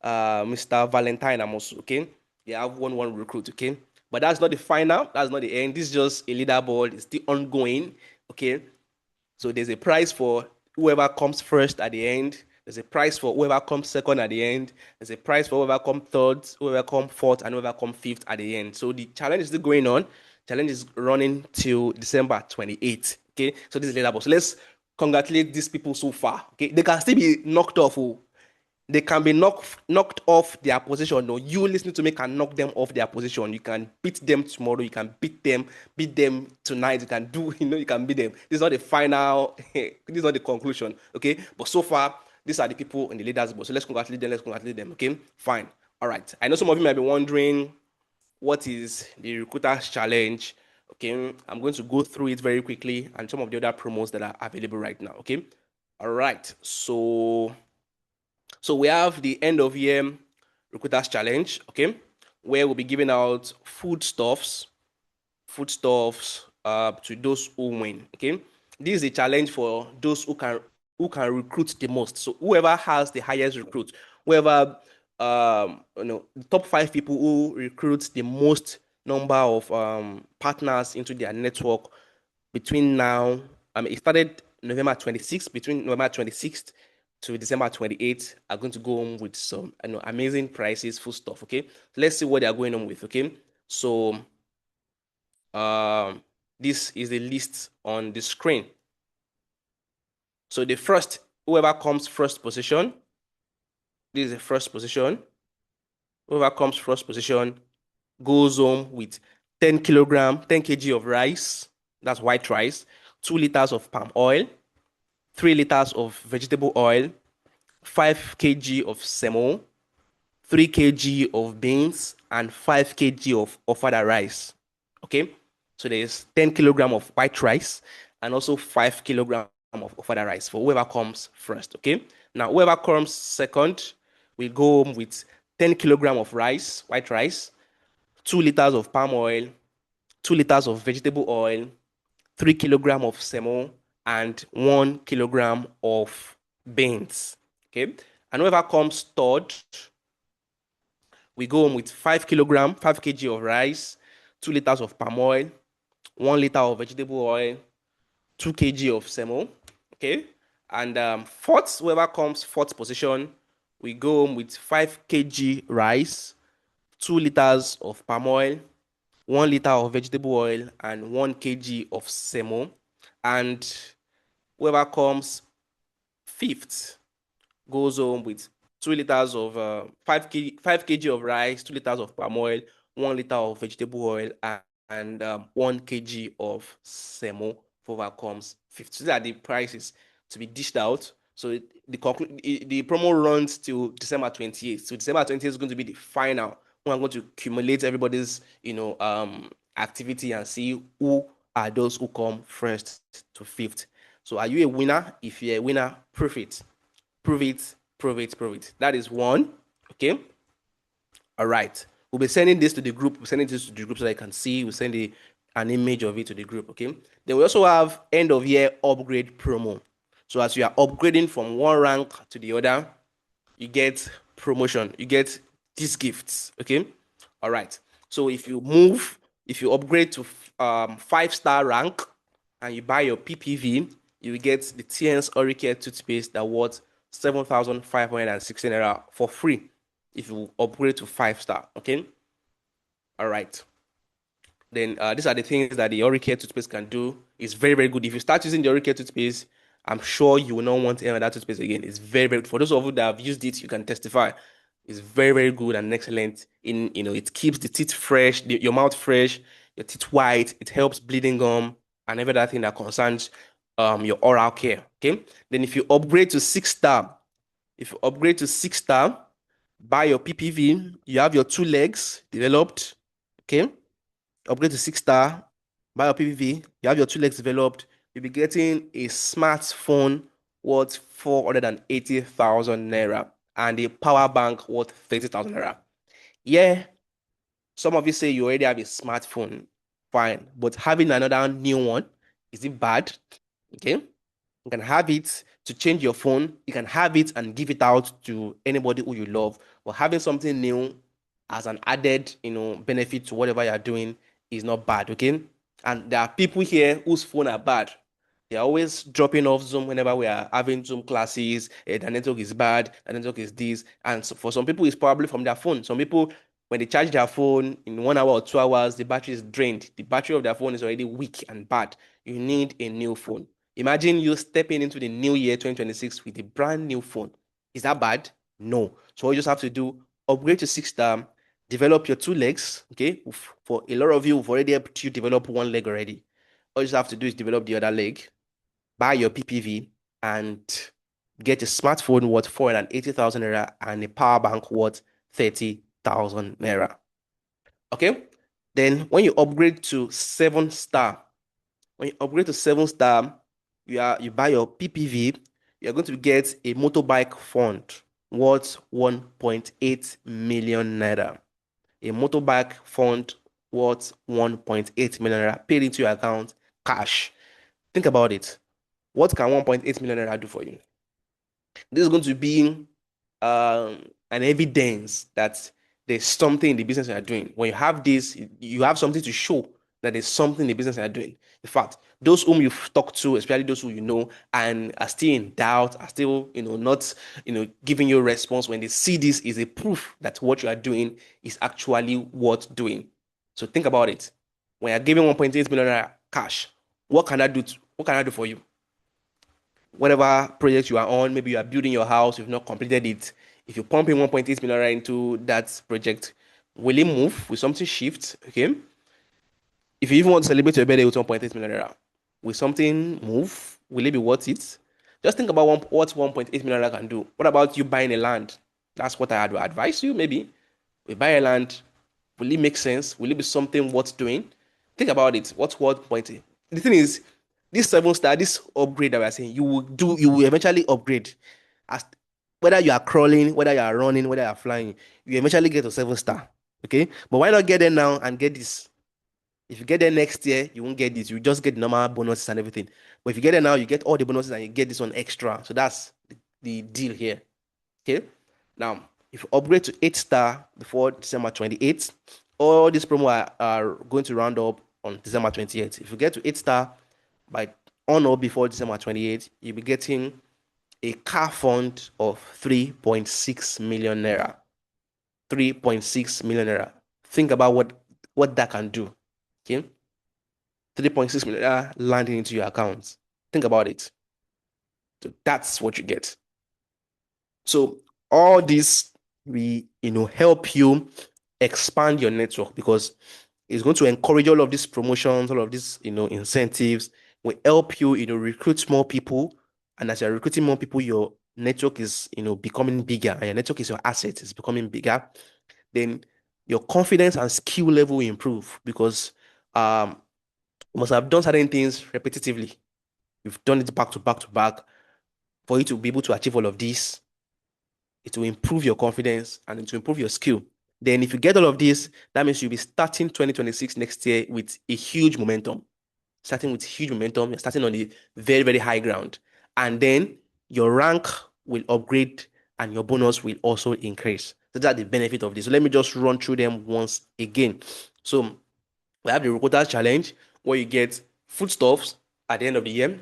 Mr. Valentine Amos. Okay, they have one recruit. Okay, but that's not the final. That's not the end. This is just a leaderboard. It's still ongoing. Okay, so there's a prize for whoever comes first at the end. There's a prize for whoever comes second at the end. There's a prize for whoever comes third, whoever comes fourth, and whoever comes fifth at the end. So the challenge is still going on. Challenge is running till December 28th. Okay, so this is leaderboard. So let's congratulate these people so far. Okay, they can still be knocked off. They can be knocked off their position. No, you listening to me can knock them off their position. You can beat them tomorrow. You can beat them tonight. You can do, you can beat them. This is not the final. This is not the conclusion. Okay, but so far these are the people in the leaders board. So let's congratulate them. Okay, fine. All right. I know some of you might be wondering what is the Recruiters Challenge. Okay, I'm going to go through it very quickly and some of the other promos that are available right now. Okay, all right. So we have the end of year Recruiters Challenge. Okay, where we'll be giving out foodstuffs to those who win. Okay, this is a challenge for those who can recruit the most. So whoever has the highest recruit, whoever the top 5 people who recruit the most number of partners into their network between now. It started November 26th. Between November 26th to December 28th, are going to go home with some amazing prices, full stuff. Okay, so let's see what they are going on with. Okay, so this is the list on the screen. So the first, whoever comes first position, this is the first position. Whoever comes first position goes home with 10 kg of rice, that's white rice, 2 liters of palm oil, 3 liters of vegetable oil, 5 kg of semo, 3 kg of beans, and 5 kg of ofada rice. Okay, so there's 10 kg of white rice and also 5 kg of ofada rice for whoever comes first. Okay, now whoever comes second will go home with 10 kg of rice, white rice, 2 liters of palm oil, 2 liters of vegetable oil, 3 kg of semo, and 1 kg of beans. Okay, and whoever comes third, we go home with 5 kg of rice, 2 liters of palm oil, 1 liter of vegetable oil, 2 kg of semo. Okay, and fourth, whoever comes fourth position, we go home with 5 kg rice, 2 liters of palm oil, 1 liter of vegetable oil, and 1 kg of semo. And whoever comes fifth goes home with 2 liters of 5 kg of rice, 2 liters of palm oil, 1 liter of vegetable oil, and 1 kg of semo. Whoever comes fifth. So these are the prices to be dished out. So the promo runs till December 28th. So December 28th is going to be the final. I'm going to accumulate everybody's activity and see who are those who come first to fifth. So are you a winner? If you're a winner, prove it. Prove it. That is one. Okay. All right. We'll be sending this to the group. We'll sending this to the group so that I can see. We'll send an image of it to the group. Okay. Then we also have end of year upgrade promo. So as you are upgrading from one rank to the other, you get promotion. You get these gifts. Okay. All right. So if you upgrade to 5-star rank and you buy your PPV, you will get the TN's Oricare toothpaste that worth 7,516 naira for free if you upgrade to 5-star. Okay. All right. Then these are the things that the Oricare toothpaste can do. It's very, very good. If you start using the Oricare toothpaste, I'm sure you will not want any of that toothpaste again. It's very, very good. For those of you that have used it, you can testify. It's very, very good and excellent. It keeps the teeth fresh, your mouth fresh, your teeth white. It helps bleeding gum and every other thing that concerns your oral care. Okay. Then if you upgrade to 6-star, buy your PPV, you have your 2 legs developed. Okay. Upgrade to 6-star, buy your PPV, you have your 2 legs developed, you'll be getting a smartphone worth 480,000 naira and a power bank worth 30,000 naira. Yeah, some of you say you already have a smartphone, fine, but having another new one, is it bad? Okay, you can have it to change your phone, you can have it and give it out to anybody who you love, but having something new as an added, benefit to whatever you're doing is not bad, okay? And there are people here whose phone are bad. They're always dropping off Zoom whenever we are having Zoom classes. The network is bad, the network is this. And so for some people, it's probably from their phone. Some people, when they charge their phone in 1 hour or 2 hours, the battery is drained. The battery of their phone is already weak and bad. You need a new phone. Imagine you stepping into the new year 2026 with a brand new phone. Is that bad? No. So all you just have to do, upgrade to 6-star, develop your 2 legs. Okay. For a lot of you, we've already helped you develop 1 leg already. All you just have to do is develop the other leg, buy your PPV, and get a smartphone worth 480,000 naira and a power bank worth 30,000 naira. Okay. Then when you upgrade to 7-star, you buy your PPV, you're going to get a motorbike fund worth 1.8 million naira. A motorbike fund worth 1.8 million naira paid into your account cash. Think about it. What can 1.8 million naira do for you? This is going to be an evidence that there's something in the business you are doing. When you have this, you have something to show that there's something in the business you are doing. In fact, those whom you've talked to, especially those who you know, and are still in doubt, are still, not, giving you a response, when they see this, is a proof that what you are doing is actually worth doing. So think about it. When you're giving 1.8 million cash, what can I do for you? Whatever project you are on, maybe you are building your house, you've not completed it. If you pump in 1.8 million into that project, will it move? Will something shift? Okay. If you even want to celebrate your birthday with 1.8 million, will something move? Will it be worth it? Just think about what 1.8 million can do. What about you buying a land? That's what I would advise you. Maybe we buy a land. Will it make sense? Will it be something worth doing? Think about it. What's worth pointing? The thing is, this 7-star, this upgrade that we're saying, you will eventually upgrade. As whether you are crawling, whether you are running, whether you are flying, you eventually get to 7-star. Okay, but why not get there now and get this? If you get there next year, you won't get this. You just get normal bonuses and everything. But if you get there now, you get all the bonuses and you get this one extra. So that's the deal here. Okay. Now, if you upgrade to 8-star before December 28th, all these promo are going to round up on December 28th. If you get to 8-star on or before December 28th, you'll be getting a car fund of 3.6 million naira. 3.6 million naira. Think about what that can do. Okay, 3.6 million landing into your account. Think about it. So that's what you get. So all this we help you expand your network, because it's going to encourage all of these promotions, all of these incentives. Will help you recruit more people, and as you're recruiting more people, your network is becoming bigger, and your network is your asset, is becoming bigger. Then your confidence and skill level will improve, because you must have done certain things repetitively. You've done it back to back to back for you to be able to achieve all of this. it will improve your confidence, and it will improve your skill. Then if you get all of this, that means you'll be starting 2026 next year with a huge momentum. Starting with huge momentum, you're starting on the very, very high ground. And then your rank will upgrade and your bonus will also increase. So that's the benefit of this. So let me just run through them once again. So we have the Recruiters Challenge, where you get foodstuffs at the end of the year.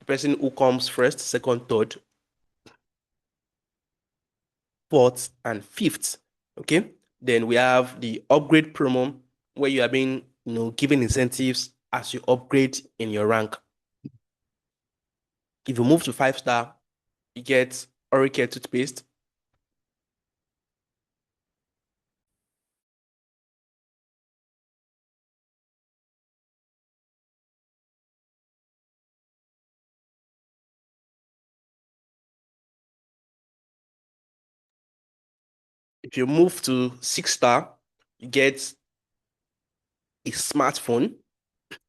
The person who comes first, second, third, fourth, and fifth. Okay. Then we have the upgrade promo, where you are being, given incentives as you upgrade in your rank. If you move to 5-star, you get oral care toothpaste. If you move to 6-star, you get a smartphone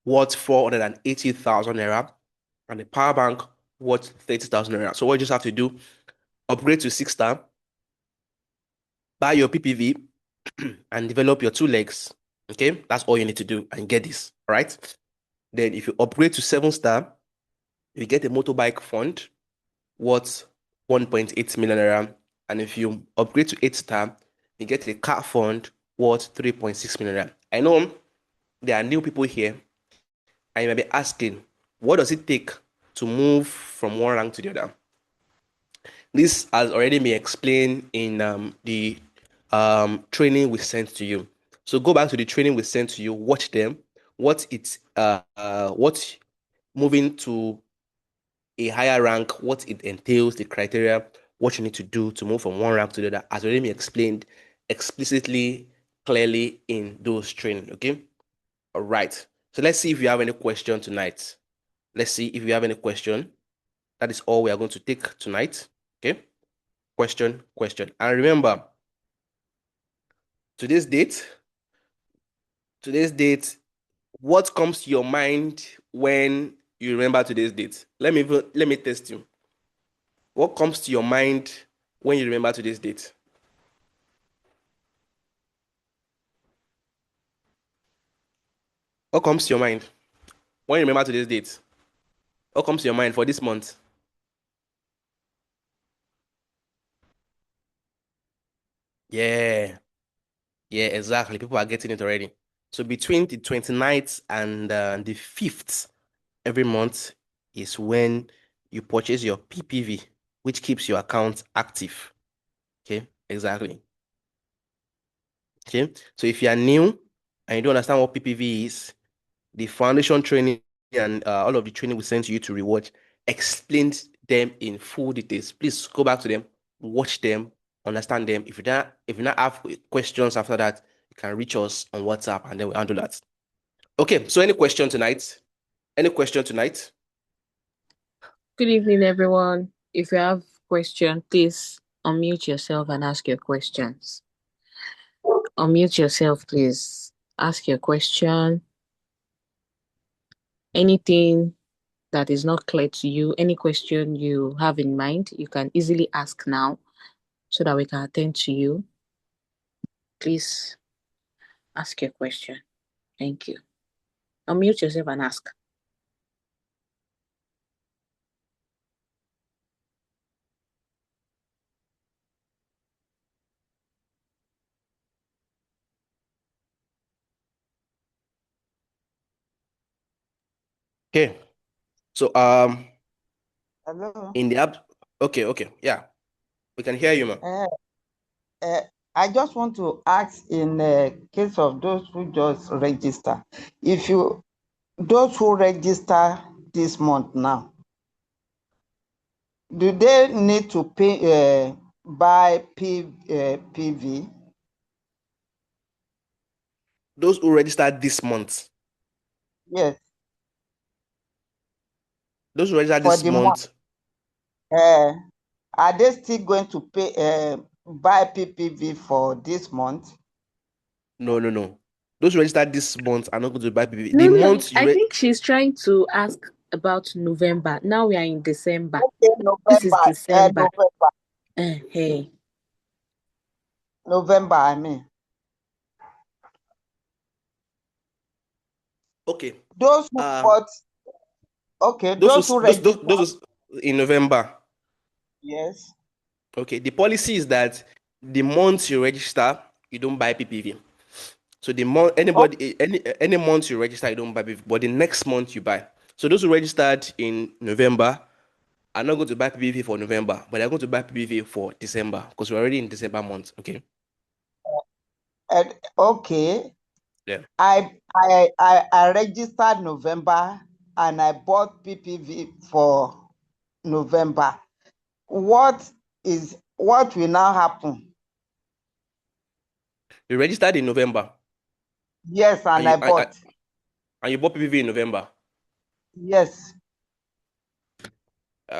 worth 480,000 naira and a power bank worth 30,000 naira. So what you just have to do, upgrade to 6-star, buy your PPV, and develop your 2 legs. Okay, that's all you need to do and get this. All right. Then if you upgrade to 7-star, you get a motorbike fund worth 1.8 million naira. And if you upgrade to 8-star, you get a car fund worth 3.6 million naira. I know there are new people here, and you might be asking, what does it take to move from one rank to the other? This has already been explained in the training we sent to you. So go back to the training we sent to you, watch them, what moving to a higher rank, what it entails, the criteria, what you need to do to move from one rank to the other, has already been explained explicitly, clearly in those training. Okay. All right. So let's see if you have any question tonight. Let's see if you have any question. That is all we are going to take tonight. Okay. Question. And remember, today's date, what comes to your mind when you remember today's date? Let me test you. What comes to your mind when you remember today's date? What comes to your mind when you remember today's date? What comes to your mind for this month? Yeah, exactly. People are getting it already. So between the 29th and the 5th every month is when you purchase your PPV, which keeps your account active. Okay, exactly. Okay, so if you are new and you don't understand what PPV is, the foundation training and all of the training we sent to you to rewatch explains them in full details. Please go back to them, watch them, understand them. If you not have questions after that, you can reach us on WhatsApp and then we'll handle that. Okay, so any question tonight? Good evening, everyone. If you have question, please unmute yourself and ask your questions. Unmute yourself, please. Ask your question. Anything that is not clear to you, any question you have in mind, you can easily ask now so that we can attend to you. Please ask your question. Thank you. Unmute yourself and ask. Okay. So Hello. in the app, okay, yeah, we can hear you, ma'am. I just want to ask, in case of those who just register, those who register this month now, do they need to buy PV? Those who registered this month. Yes. Those who registered this month. Are they still going to buy PPV for this month? No. Those who registered this month are not going to buy PPV. No, I think she's trying to ask about November. Now we are in December. Okay, November. This is December. November. Hey. November, I mean. Okay. Those who bought, okay, those who registered. Those in November. Yes. Okay. The policy is that the month you register, you don't buy PPV. So the month any month you register, you don't buy PPV, but the next month you buy. So those who registered in November are not going to buy PPV for November, but they're going to buy PPV for December because we're already in December month. Okay. Okay. Yeah. I registered November and I bought PPV for November. What will now happen? You registered in November. Yes, and I bought. And you bought PPV in November. Yes. We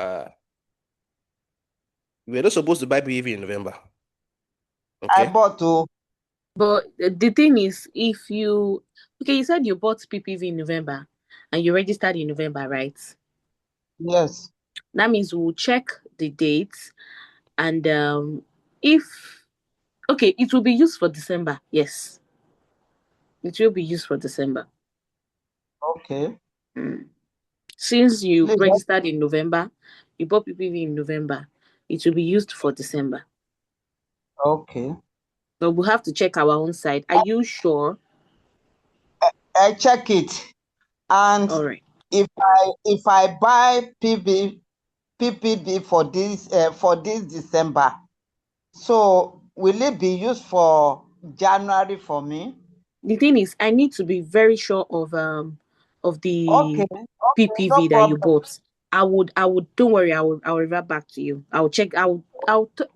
were not supposed to buy PPV in November. Okay. I bought too. But the thing is, if you you said you bought PPV in November and you registered in November, right? Yes. That means we'll check the dates and if it will be used for December. Yes. It will be used for December. Okay. Since you registered in November, you bought PPV in November, it will be used for December. Okay. But we'll have to check our own side. Are you sure? I check it. And all right. If I buy PPV for this December, so will it be used for January for me? The thing is, I need to be very sure of the PPV that you bought. I would. Don't worry. I'll revert back to you. I'll check. Don't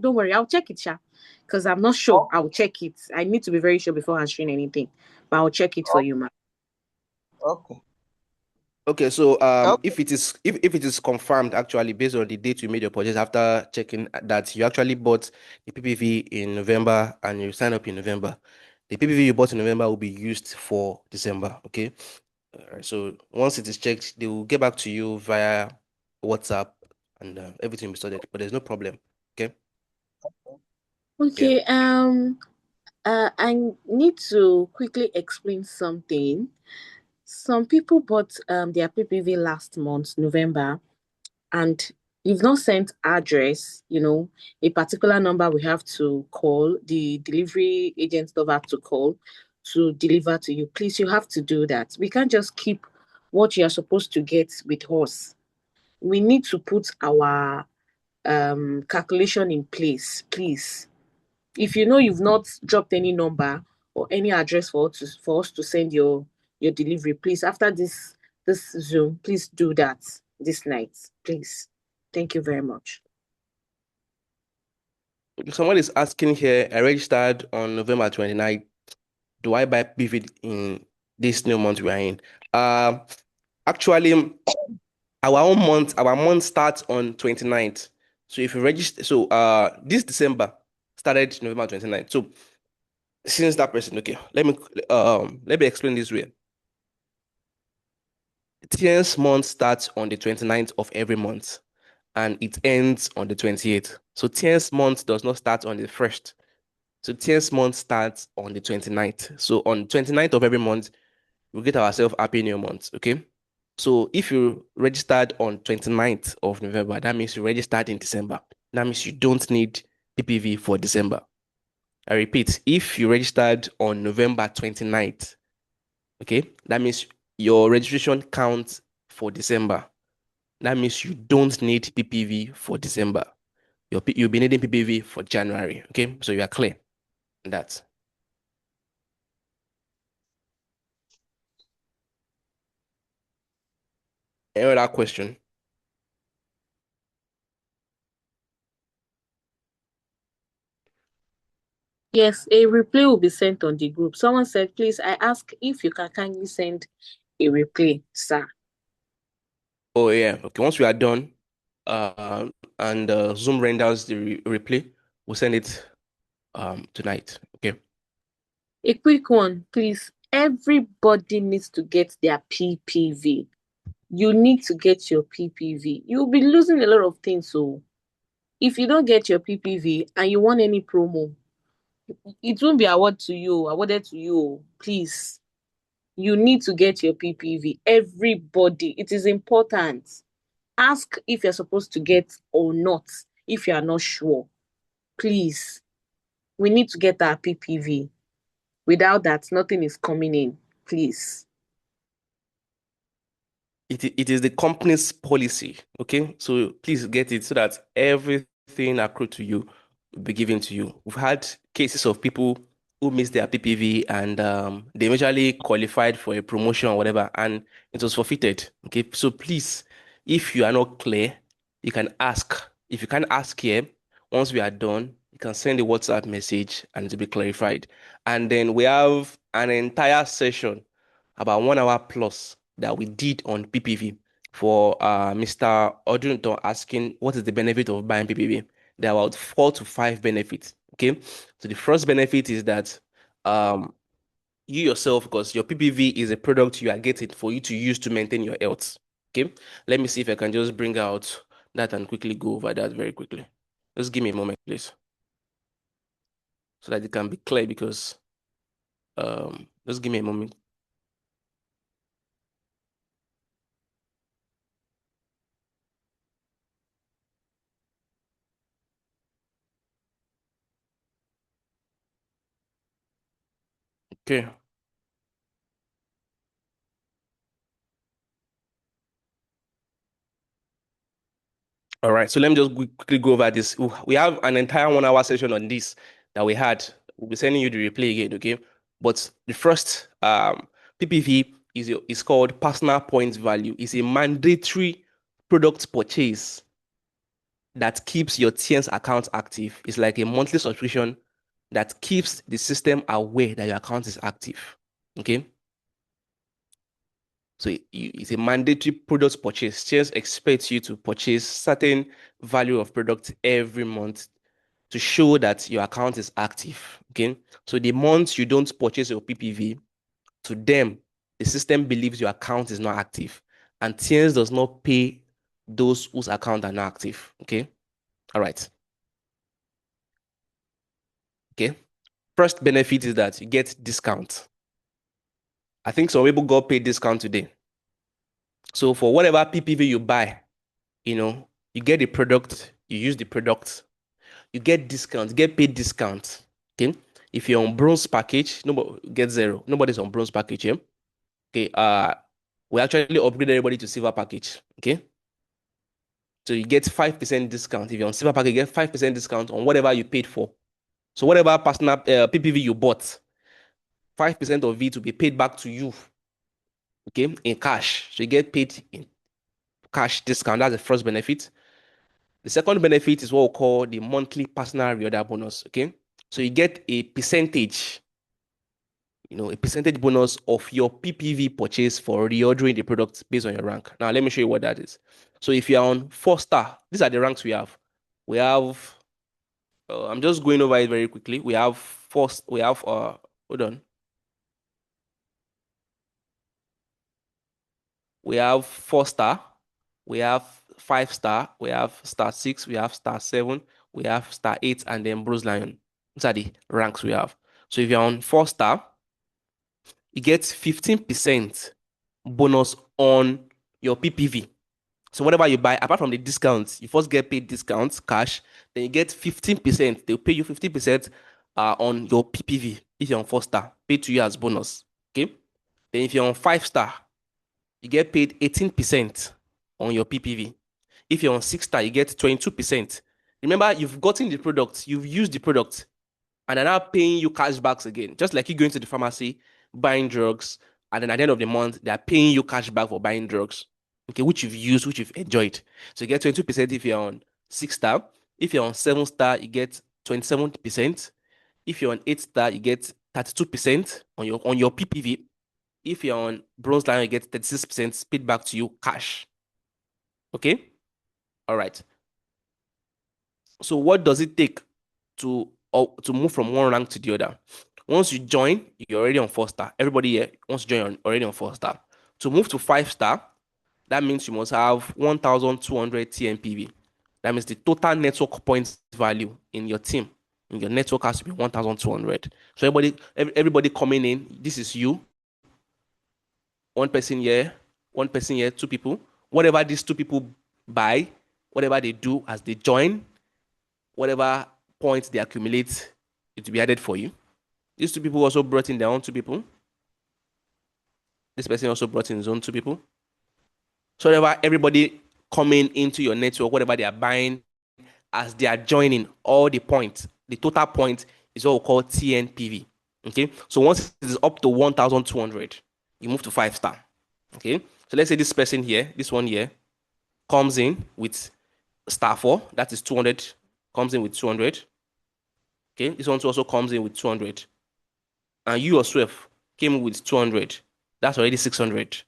worry. I'll check it, Sha, because I'm not sure. I'll check it. I need to be very sure before answering anything, but I'll check it for you, ma. Okay. Okay, so if it is confirmed actually based on the date you made your purchase after checking that you actually bought the PPV in November and you signed up in November, the PPV you bought in November will be used for December. Okay. So once it is checked, they will get back to you via WhatsApp and everything will be sorted. But there's no problem. Okay. Okay. I need to quickly explain something. Some people bought their PPV last month, November, and you've not sent address, a particular number we have to call, the delivery agent have to call to deliver to you. Please, you have to do that. We can't just keep what you are supposed to get with us. We need to put our calculation in place, please. If you know you've not dropped any number or any address for us to send your delivery, please, after this Zoom, please do that this night, please. Thank you very much. Someone is asking here, I registered on November 29th. Do I buy PPV in this new month we are in? Actually, our month starts on 29th. So if you register, this December started November 29th. So since that person, okay, let me explain this way. TN's month starts on the 29th of every month and it ends on the 28th. So TN's month does not start on the 1st. So TN's month starts on the 29th. So on 29th of every month, we get ourselves Happy New Month, okay? So if you registered on 29th of November, that means you registered in December. That means you don't need PPV for December. I repeat, if you registered on November 29th, okay, that means your registration counts for December. That means you don't need PPV for December. You'll be needing PPV for January, okay? So you are clear on that. Any other question? Yes, a replay will be sent on the group. Someone said, please, I ask if you can kindly send a replay, sir. Oh, yeah. Okay, once we are done and Zoom renders the replay, we'll send it tonight, okay? A quick one, please. Everybody needs to get their PPV. You need to get your PPV. You'll be losing a lot of things, so If you don't get your PPV and you want any promo, it won't be awarded to you. Please, you need to get your PPV. Everybody, it is important. Ask if you're supposed to get or not, if you are not sure. Please, we need to get our PPV. Without that, nothing is coming in. Please. It is the company's policy, okay? So please get it so that everything accrued to you will be given to you. We've had cases of people who missed their PPV and they eventually qualified for a promotion or whatever, and it was forfeited. Okay, so please, if you are not clear, you can ask. If you can't ask here, once we are done, you can send a WhatsApp message and it will be clarified. And then we have an entire session, about 1 hour plus, that we did on PPV for Mr. Odunton asking what is the benefit of buying PPV. There are about 4 to 5 benefits. Okay, so the first benefit is that you yourself, because your PPV is a product you are getting for you to use to maintain your health. Okay, let me see if I can just bring out that and quickly go over that very quickly. Just give me a moment, please, so that it can be clear, because just give me a moment. Okay. All right, so let me just quickly go over this. We have an entire 1 hour session on this that we had. We'll be sending you the replay again, okay? But the first PPV is called personal points value. It's a mandatory product purchase that keeps your TN's account active. It's like a monthly subscription that keeps the system aware that your account is active, okay? So it's a mandatory product purchase. TNs expects you to purchase certain value of product every month to show that your account is active, okay? So the months you don't purchase your PPV, to them, the system believes your account is not active, and TNs does not pay those whose account are not active, okay? All right. Okay. First benefit is that you get discount. I think some people got paid discount today. So for whatever PPV you buy, you get the product, you use the product, you get discount, get paid discount. Okay. If you're on bronze package, nobody get 0. Nobody's on bronze package, yeah? Okay. We actually upgrade everybody to silver package. Okay. So you get 5% discount. If you're on silver package, you get 5% discount on whatever you paid for. So whatever personal PPV you bought, 5% of it will be paid back to you, okay, in cash. So you get paid in cash discount. That's the first benefit. The second benefit is what we call the monthly personal reorder bonus, okay? So you get a percentage, a percentage bonus of your PPV purchase for reordering the product based on your rank. Now, let me show you what that is. So if you're on 4-star, these are the ranks we have. We have, I'm just going over it very quickly. We have hold on. We have 4-star, we have 5-star, we have star 6, we have star 7, we have star 8, and then Bronze Lion. These are the ranks we have. So if you're on 4-star, you get 15% bonus on your PPV. So whatever you buy, apart from the discounts, you first get paid discounts, cash, then you get 15%. They'll pay you 50% on your PPV if you're on 4-star, paid to you as bonus. Okay. Then if you're on 5-star, you get paid 18% on your PPV. If you're on 6-star, you get 22%. Remember, you've gotten the product, you've used the product, and they're now paying you cashbacks again. Just like you going to the pharmacy, buying drugs, and then at the end of the month, they're paying you cashback for buying drugs, okay, which you've used, which you've enjoyed. So you get 22% if you're on 6-star. If you're on 7-star, you get 27%. If you're on 8-star, you get 32% on your PPV. If you're on Bronze Lion, you get 36% paid back to you cash. Okay? All right. So what does it take to move from one rank to the other? Once you join, you're already on 4-star. Everybody here, once you join, already on 4-star. To move to 5-star, that means you must have 1,200 TMPV. That means the total network points value in your team, in your network, has to be 1,200. So everybody coming in, this is you, one person here, two people. Whatever these two people buy, whatever they do as they join, whatever points they accumulate, it will be added for you. These two people also brought in their own two people. This person also brought in his own two people. So whatever everybody coming into your network, whatever they are buying, as they are joining, all the points, the total point is what we call TNPV. Okay. So once it is up to 1,200, you move to 5-star. Okay. So let's say this person here, this one here, comes in with star 4, that is 200, comes in with 200. Okay. This one also comes in with 200. And you yourself came with 200. That's already 600.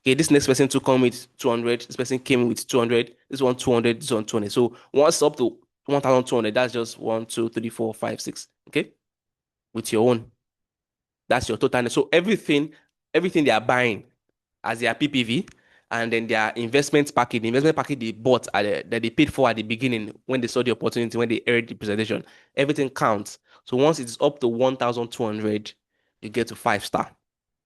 Okay, this next person to come with 200. This person came with 200. This one 200. This one 200. So once up to 1,200, that's just 1, 2, 3, 4, 5, 6. Okay, with your own. That's your total. So everything they are buying as their PPV, and then their investment package, the investment package they bought that they paid for at the beginning when they saw the opportunity, when they heard the presentation, everything counts. So once it is up to 1,200, you get to 5-star.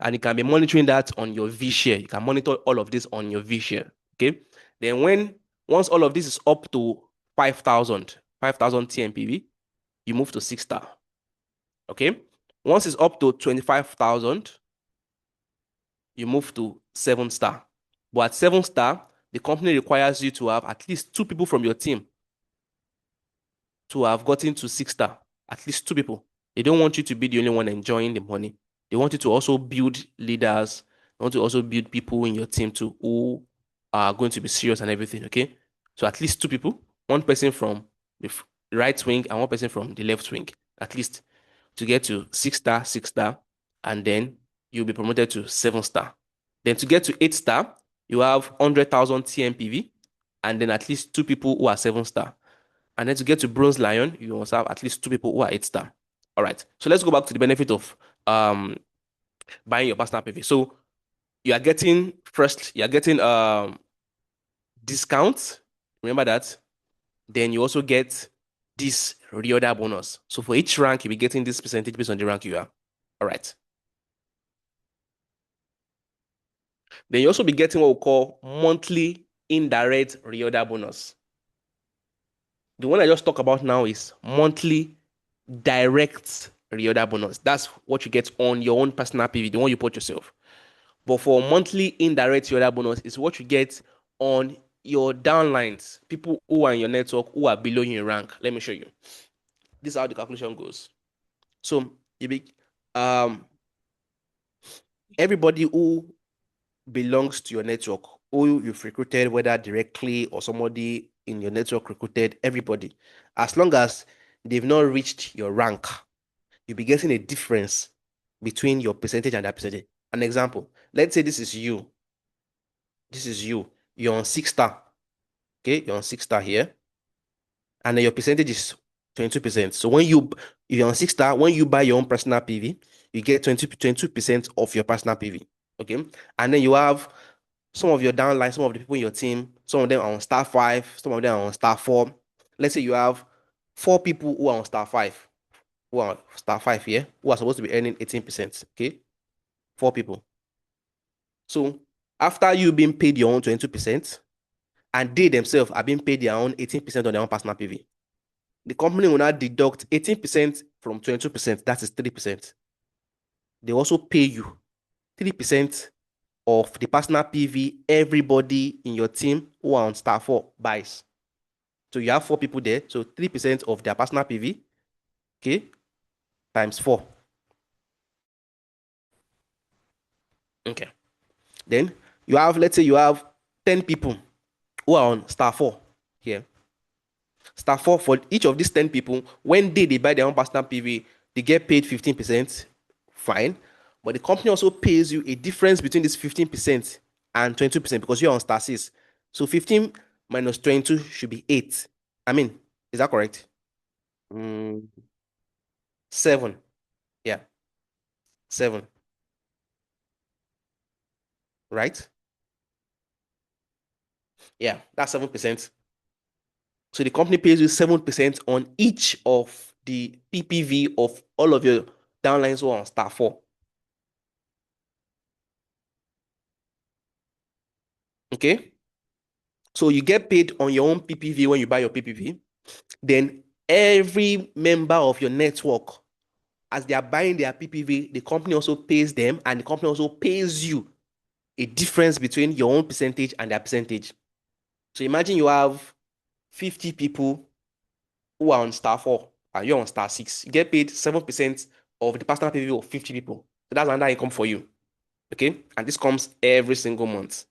And you can be monitoring that on your vShare. You can monitor all of this on your vShare. Okay. Then once all of this is up to 5,000 TMPV, you move to 6-star. Okay. Once it's up to 25,000, you move to 7-star. But at 7-star, the company requires you to have at least 2 people from your team to have gotten to 6-star. At least 2 people. They don't want you to be the only one enjoying the money. They want you to also build leaders. They want to also build people in your team too who are going to be serious and everything. Okay. So at least 2 people, one person from the right wing and one person from the left wing, at least, to get to 6-star, and then you'll be promoted to 7-star. Then to get to 8-star, you have 100,000 TMPV, and then at least 2 people who are 7-star. And then to get to Bronze Lion, you must have at least 2 people who are 8-star. All right. So let's go back to the benefit of buying your personal PV. So you are getting discounts. Remember that. Then you also get this reorder bonus. So for each rank, you'll be getting this percentage based on the rank you are. All right. Then you also be getting what we call monthly indirect reorder bonus. The one I just talked about now is monthly direct reorder bonus. That's what you get on your own personal PV, the one you put yourself. But for monthly indirect reorder bonus is what you get on your downlines, people who are in your network who are below you in rank. Let me show you. This is how the calculation goes. So everybody who belongs to your network, who you've recruited, whether directly or somebody in your network recruited, everybody, as long as they've not reached your rank, you'll be getting a difference between your percentage and that percentage. An example, let's say this is you. You're on 6-star. Okay, you're on 6-star here. And then your percentage is 22%. So when you're on 6-star, when you buy your own personal PV, you get 22% of your personal PV. Okay. And then you have some of your downline, some of the people in your team, some of them are on star 5, some of them are on star 4. Let's say you have 4 people who are on star 5, who are star 5 here, who are supposed to be earning 18%. Okay. 4 people. So after you being paid your own 22%, and they themselves are being paid their own 18% on their own personal PV, the company will now deduct 18% from 22%. That is 3%. They also pay you 3% of the personal PV everybody in your team who are on star 4 buys. So you have 4 people there. So 3% of their personal PV, okay, times 4. Okay. Then you have, let's say you have 10 people who are on star 4 here. Star 4, for each of these 10 people, when they buy their own personal PV, they get paid 15%. Fine. But the company also pays you a difference between this 15% and 22% because you're on star 6. So 15 minus 22 should be 8. I mean, is that correct? 7. Yeah. 7. Right? Yeah, that's 7%. So the company pays you 7% on each of the PPV of all of your downlines who are on star 4. Okay? So you get paid on your own PPV when you buy your PPV. Then every member of your network, as they are buying their PPV, the company also pays them, and the company also pays you a difference between your own percentage and their percentage. So imagine you have 50 people who are on star 4 and you're on star 6. You get paid 7% of the personal PPV of 50 people. So that's another income for you. Okay? And this comes every single month.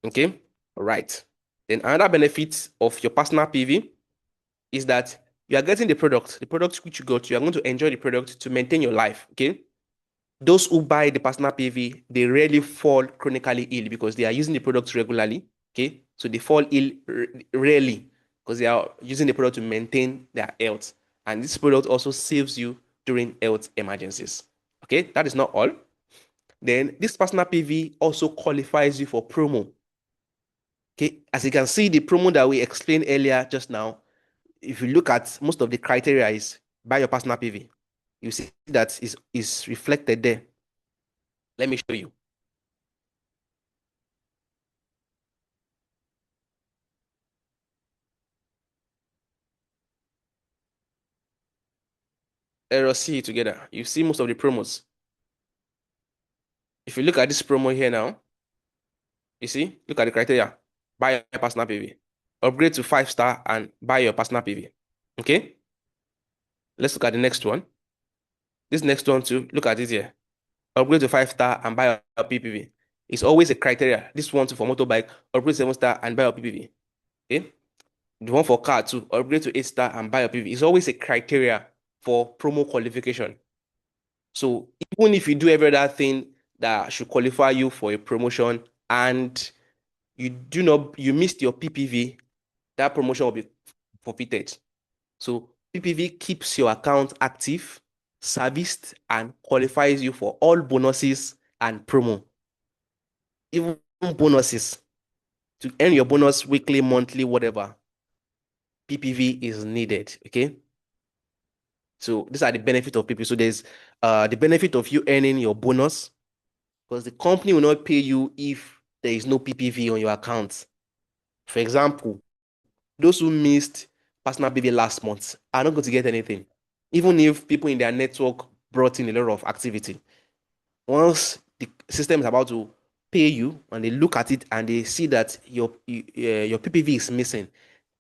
Okay? All right. Then another benefit of your personal PV is that you are getting the product which you got, you are going to enjoy the product to maintain your life. Okay? Those who buy the personal PV, they rarely fall chronically ill because they are using the product regularly. Okay, so they fall ill rarely because they are using the product to maintain their health. And this product also saves you during health emergencies. Okay, that is not all. Then this personal PV also qualifies you for promo. Okay, as you can see, the promo that we explained earlier just now, if you look at most of the criteria is buy your personal PV. You see that is reflected there. Let me show you. Let us see it together. You see most of the promos. If you look at this promo here now, you see, look at the criteria. Buy your personal PV. Upgrade to 5-star and buy your personal PV. Okay? Let's look at the next one. This next one too, look at it here. Upgrade to 5-star and buy your PPV. It's always a criteria. This one too for motorbike, upgrade to 7-star and buy your PPV. Okay? The one for car too, upgrade to 8-star and buy your PPV. It's always a criteria for promo qualification. So even if you do every other thing that should qualify you for a promotion and you missed your PPV, that promotion will be forfeited. So PPV keeps your account active, serviced, and qualifies you for all bonuses and promo. Even bonuses to earn your bonus weekly, monthly, whatever. PPV is needed. Okay. So these are the benefits of PPV. So there's the benefit of you earning your bonus, because the company will not pay you if there is no PPV on your account. For example, those who missed personal PV last month are not going to get anything, even if people in their network brought in a lot of activity. Once the system is about to pay you and they look at it and they see that your PPV is missing,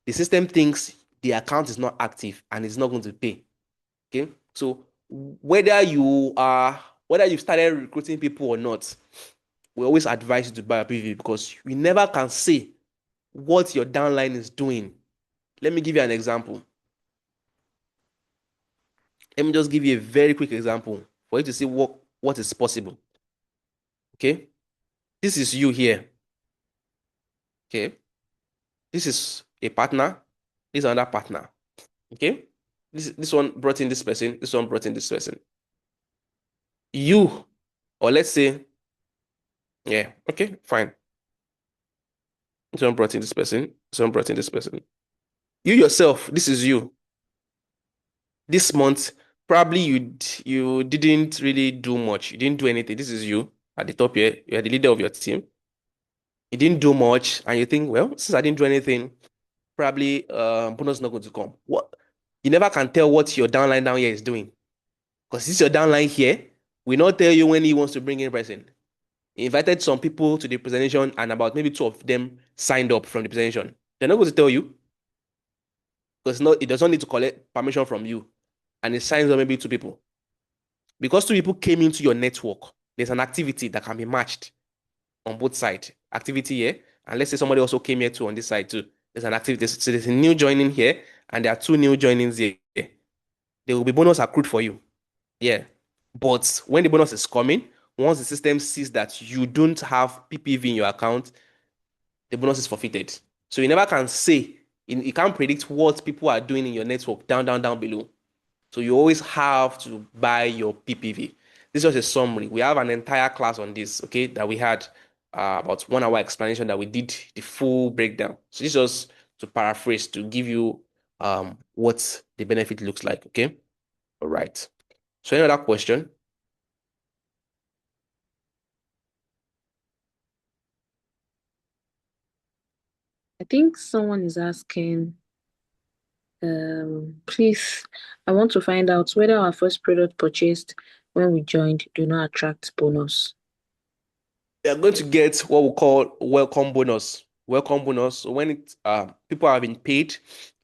the system thinks the account is not active and it's not going to pay. Okay, so whether you started recruiting people or not, we always advise you to buy a PPV because you never can say what your downline is doing. Let me give you an example. Let me just give you a very quick example for you to see what is possible. Okay, this is you here. Okay, this is a partner. This is another partner. Okay, this one brought in this person. This one brought in this person. You, or let's say, yeah, okay, fine. This one brought in this person. This one brought in this person. You yourself, this is you. This month, probably you didn't really do much. You didn't do anything. This is you at the top here. You are the leader of your team. You didn't do much, and you think, well, since I didn't do anything, probably bonus is not going to come. What? You never can tell what your downline down here is doing, because this is your downline here. We not tell you when he wants to bring in person. He invited some people to the presentation, and about maybe 2 of them signed up from the presentation. They're not going to tell you, because it does not need to collect permission from you, and it signs up maybe 2 people. Because 2 people came into your network, there's an activity that can be matched on both sides. Activity here, and let's say somebody also came here too on this side too. There's an activity, so there's a new joining here, and there are 2 new joinings here. There will be bonus accrued for you. Yeah. But when the bonus is coming, once the system sees that you don't have PPV in your account, the bonus is forfeited. So you never can say, you can't predict what people are doing in your network down below. So you always have to buy your PPV. This is just a summary. We have an entire class on this, okay, that we had about 1 hour explanation that we did the full breakdown. So this is just to paraphrase to give you what the benefit looks like. Okay. All right. So any other question? I think someone is asking, please, I want to find out whether our first product purchased when we joined do not attract bonus. We are going to get what we call welcome bonus. Welcome bonus. So when people have been paid,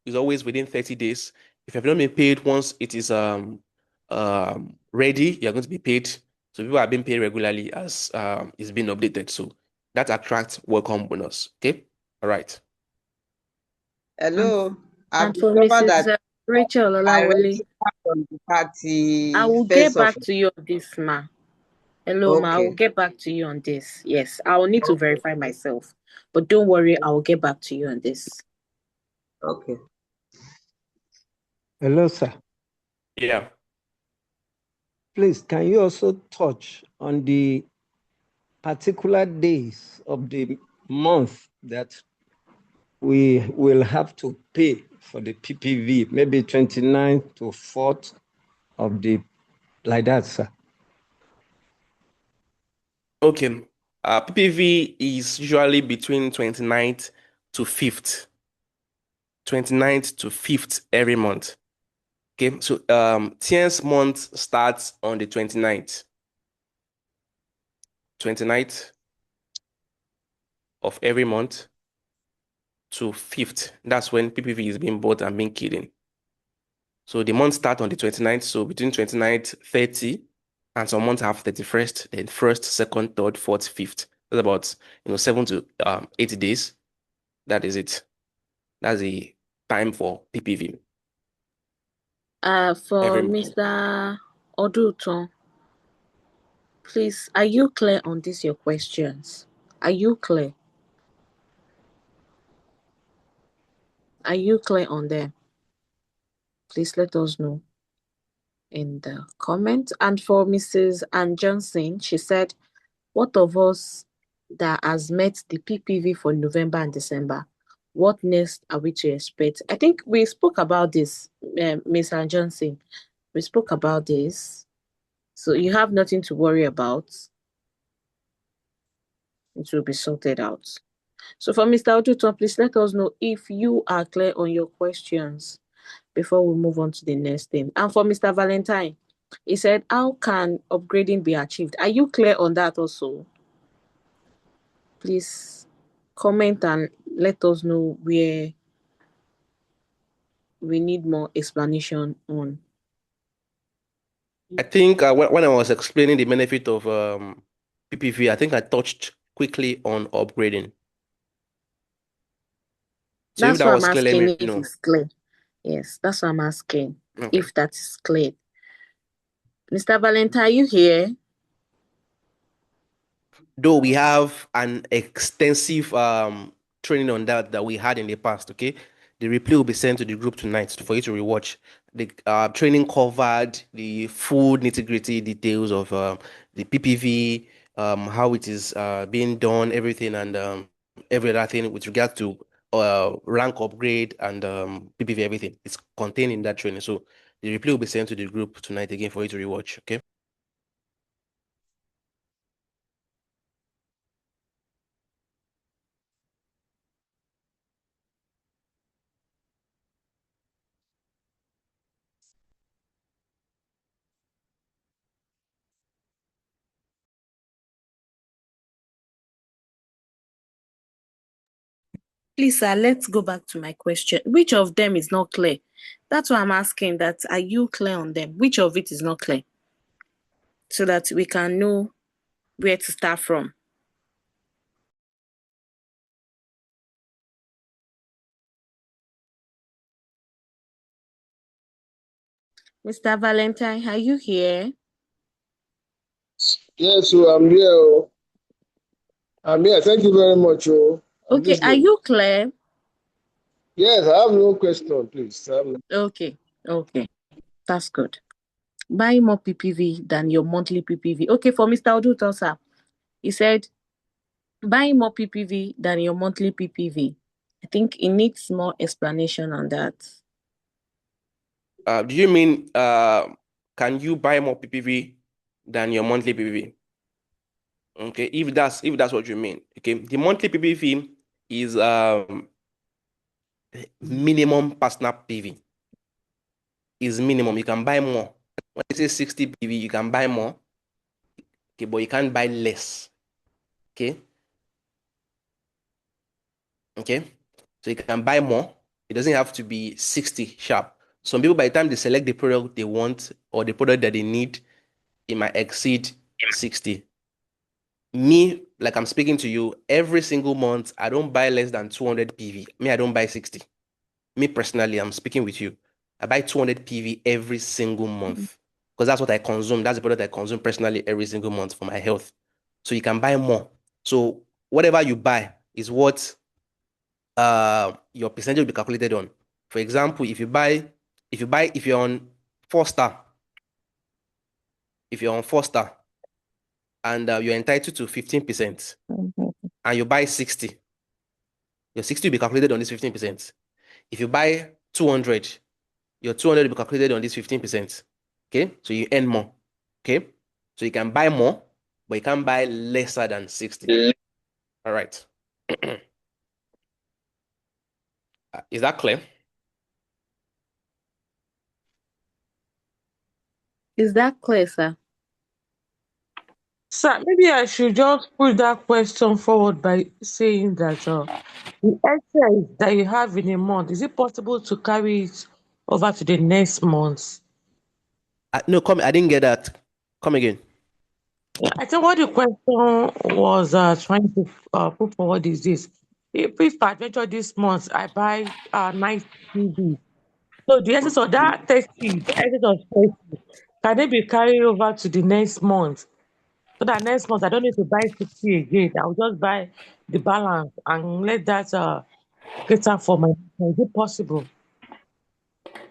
it's always within 30 days. If you have not been paid once it is ready, you're going to be paid. So people are being paid regularly as it's been updated. So that attracts welcome bonus. Okay. All right. Hello. I've And for discovered Mrs. that Rachel I Olawole, registered on the party I will get back to you on this, ma. Hello, ma. I will Okay. get back to you on this. Yes, I will need to verify myself. But don't worry, I will get back to you on this. Okay. Hello, sir. Yeah. Please, can you also touch on the particular days of the month that we will have to pay for the PPV, maybe 29th to 4th of the, like that, sir? Okay. PPV is usually between 29th to 5th. 29th to 5th every month. Okay, so 10th month starts on the 29th. 29th of every month to 5th. That's when PPV is being bought and being keyed in. So the month starts on the 29th. So between 29th, 30, and some months have 31st, then 1st, 2nd, 3rd, 4th, 5th. That's about 7 to 8 days. That is it. That's the time for PPV. For Mr. Oduton, please, are you clear on these your questions? Are you clear? Are you clear on them? Please let us know in the comment. And for Mrs. Ann Johnson, she said, what of us that has met the PPV for November and December? What next are we to expect? I think we spoke about this, Ms. Ann Johnson. We spoke about this. So you have nothing to worry about. It will be sorted out. So for Mr. Oduton, please let us know if you are clear on your questions before we move on to the next thing. And for Mr. Valentine, he said, how can upgrading be achieved? Are you clear on that also? Please comment and let us know where we need more explanation on. I think when I was explaining the benefit of PPV, I think I touched quickly on upgrading. So That's if that what was I'm clear, let asking me if know. it's clear. Yes, that's what I'm asking. Okay. If that is clear. Mr. Valentine, are you here? Though we have an extensive training on that we had in the past, okay? The replay will be sent to the group tonight for you to rewatch. The training covered the full nitty-gritty details of the PPV, how it is being done, everything, and every other thing with regard to rank upgrade and PPV, everything. It's contained in that training. So the replay will be sent to the group tonight again for you to rewatch, okay? Please, sir, let's go back to my question. Which of them is not clear? That's why I'm asking that. Are you clear on them? Which of it is not clear? So that we can know where to start from. Mr. Valentine, are you here? Yes, so I'm here. Oh. I'm here. Thank you very much. Oh. Okay, are you clear? Yes, I have no question, please. Okay, that's good. Buy more PPV than your monthly PPV. Okay, for Mr. Oduton, sir, he said, buy more PPV than your monthly PPV. I think it needs more explanation on that. Do you mean can you buy more PPV than your monthly PPV? Okay, if that's what you mean. Okay, the monthly PPV is minimum personal PV. Is minimum. You can buy more. When you say 60 PV, you can buy more. Okay, but you can't buy less. Okay. Okay. So you can buy more. It doesn't have to be 60 sharp. Some people, by the time they select the product they want or the product that they need, it might exceed 60. Me, like I'm speaking to you, every single month, I don't buy less than 200 PV. Me, I don't buy 60. Me personally, I'm speaking with you. I buy 200 PV every single month because that's what I consume. That's the product I consume personally every single month for my health. So you can buy more. So whatever you buy is what your percentage will be calculated on. For example, if you're on 4 star, if you're on 4 star and you're entitled to 15% and you buy 60, your 60 will be calculated on this 15%. If you buy 200, your 200 will be calculated on this 15%. Okay, so you earn more. Okay, so you can buy more, but you can't buy lesser than 60. All right. Is that clear? Is that clear, sir? Sir, maybe I should just put that question forward by saying that the excess that you have in a month, is it possible to carry it over to the next month? No, come. I didn't get that. Come again. I think what the question was trying to put forward is this. If peradventure this month I buy 90 TB, so the essence of that 30, the essence of 30, can it be carried over to the next month? So that next month I don't need to buy 60 again. I'll just buy the balance and let that cater for my. Is it possible?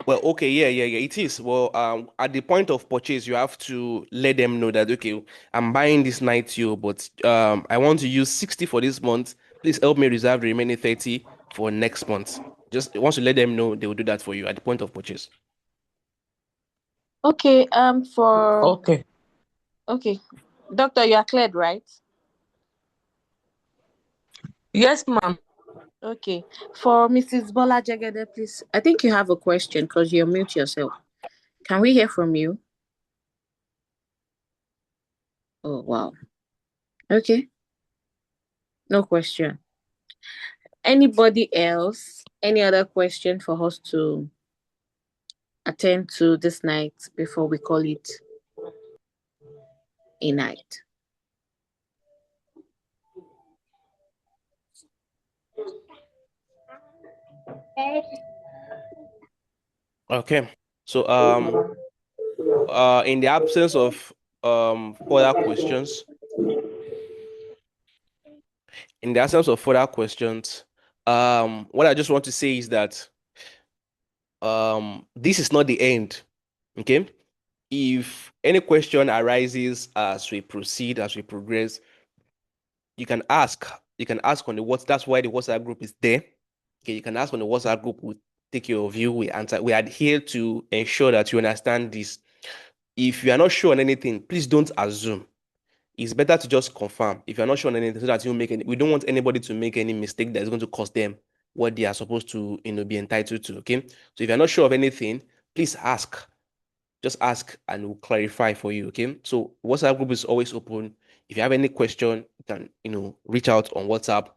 Well, okay, yeah, it is. Well, at the point of purchase, you have to let them know that okay, I'm buying this night you, but I want to use 60 for this month. Please help me reserve the remaining 30 for next month. Just once you let them know, they will do that for you at the point of purchase. Okay, okay. Doctor, you are cleared, right? Yes, ma'am. Okay. For Mrs. Bola Jagede, please. I think you have a question because you mute yourself. Can we hear from you? Oh, wow. Okay. No question. Anybody else? Any other question for us to attend to this night before we call it a night? Okay. So in the absence of further questions, what I just want to say is that this is not the end. Okay. If any question arises as we proceed, as we progress, you can ask. You can ask on the WhatsApp. That's why the WhatsApp group is there. Okay, you can ask on the WhatsApp group. We'll take your view. We answer. We adhere to ensure that you understand this. If you are not sure on anything, please don't assume. It's better to just confirm if you're not sure on anything so that you make any. We don't want anybody to make any mistake that is going to cost them what they are supposed to, be entitled to. Okay. So if you're not sure of anything, please ask. Just ask and we'll clarify for you. Okay. So WhatsApp group is always open. If you have any question, you can, reach out on WhatsApp.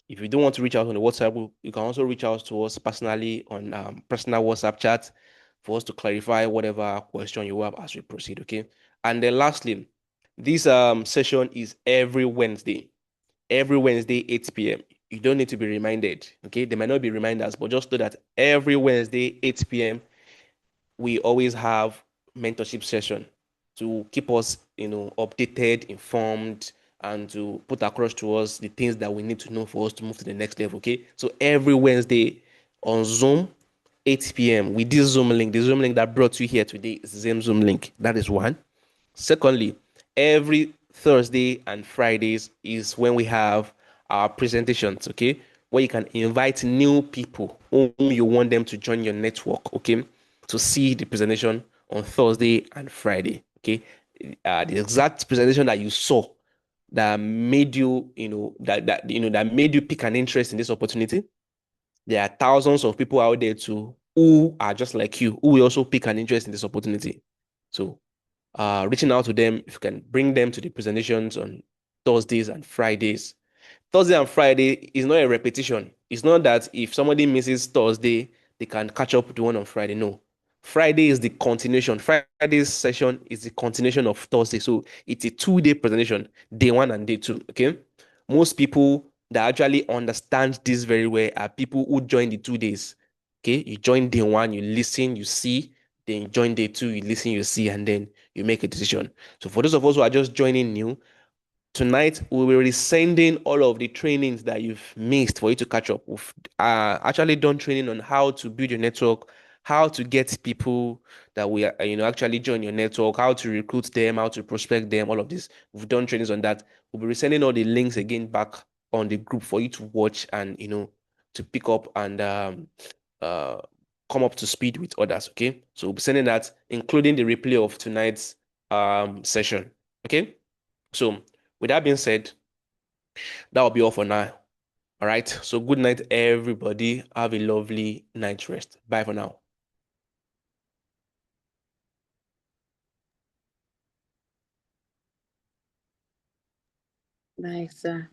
If you don't want to reach out on the WhatsApp group, you can also reach out to us personally on personal WhatsApp chat for us to clarify whatever question you have as we proceed. Okay. And then lastly, this session is every Wednesday, 8 p.m. You don't need to be reminded. Okay. There might not be reminders, but just know that every Wednesday, 8 p.m., we always have mentorship session to keep us, updated, informed, and to put across to us the things that we need to know for us to move to the next level. Okay. So every Wednesday on Zoom, 8 p.m. with this Zoom link, the Zoom link that brought you here today is the same Zoom link. That is one. Secondly, every Thursday and Fridays is when we have our presentations. Okay. where you can invite new people whom you want them to join your network, okay, to see the presentation on Thursday and Friday, okay. The exact presentation that you saw that made you, that made you pick an interest in this opportunity. There are thousands of people out there too who are just like you, who will also pick an interest in this opportunity. So reaching out to them, if you can bring them to the presentations on Thursdays and Fridays. Thursday and Friday is not a repetition. It's not that if somebody misses Thursday, they can catch up with the one on Friday. No. Friday is the continuation. Friday's session is the continuation of Thursday. So it's a 2-day presentation, day 1 and day 2. Okay. Most people that actually understand this very well are people who join the 2 days. Okay. You join day 1, you listen, you see, then you join day 2, you listen, you see, and then you make a decision. So for those of us who are just joining new, tonight we will be sending all of the trainings that you've missed for you to catch up. We've actually done training on how to build your network, how to get people that we are, actually join your network, how to recruit them, how to prospect them, all of this. We've done trainings on that. We'll be sending all the links again back on the group for you to watch and, to pick up and come up to speed with others, okay? So we'll be sending that, including the replay of tonight's session, okay? So with that being said, that will be all for now. All right. So good night, everybody. Have a lovely night's rest. Bye for now. Bye, sir.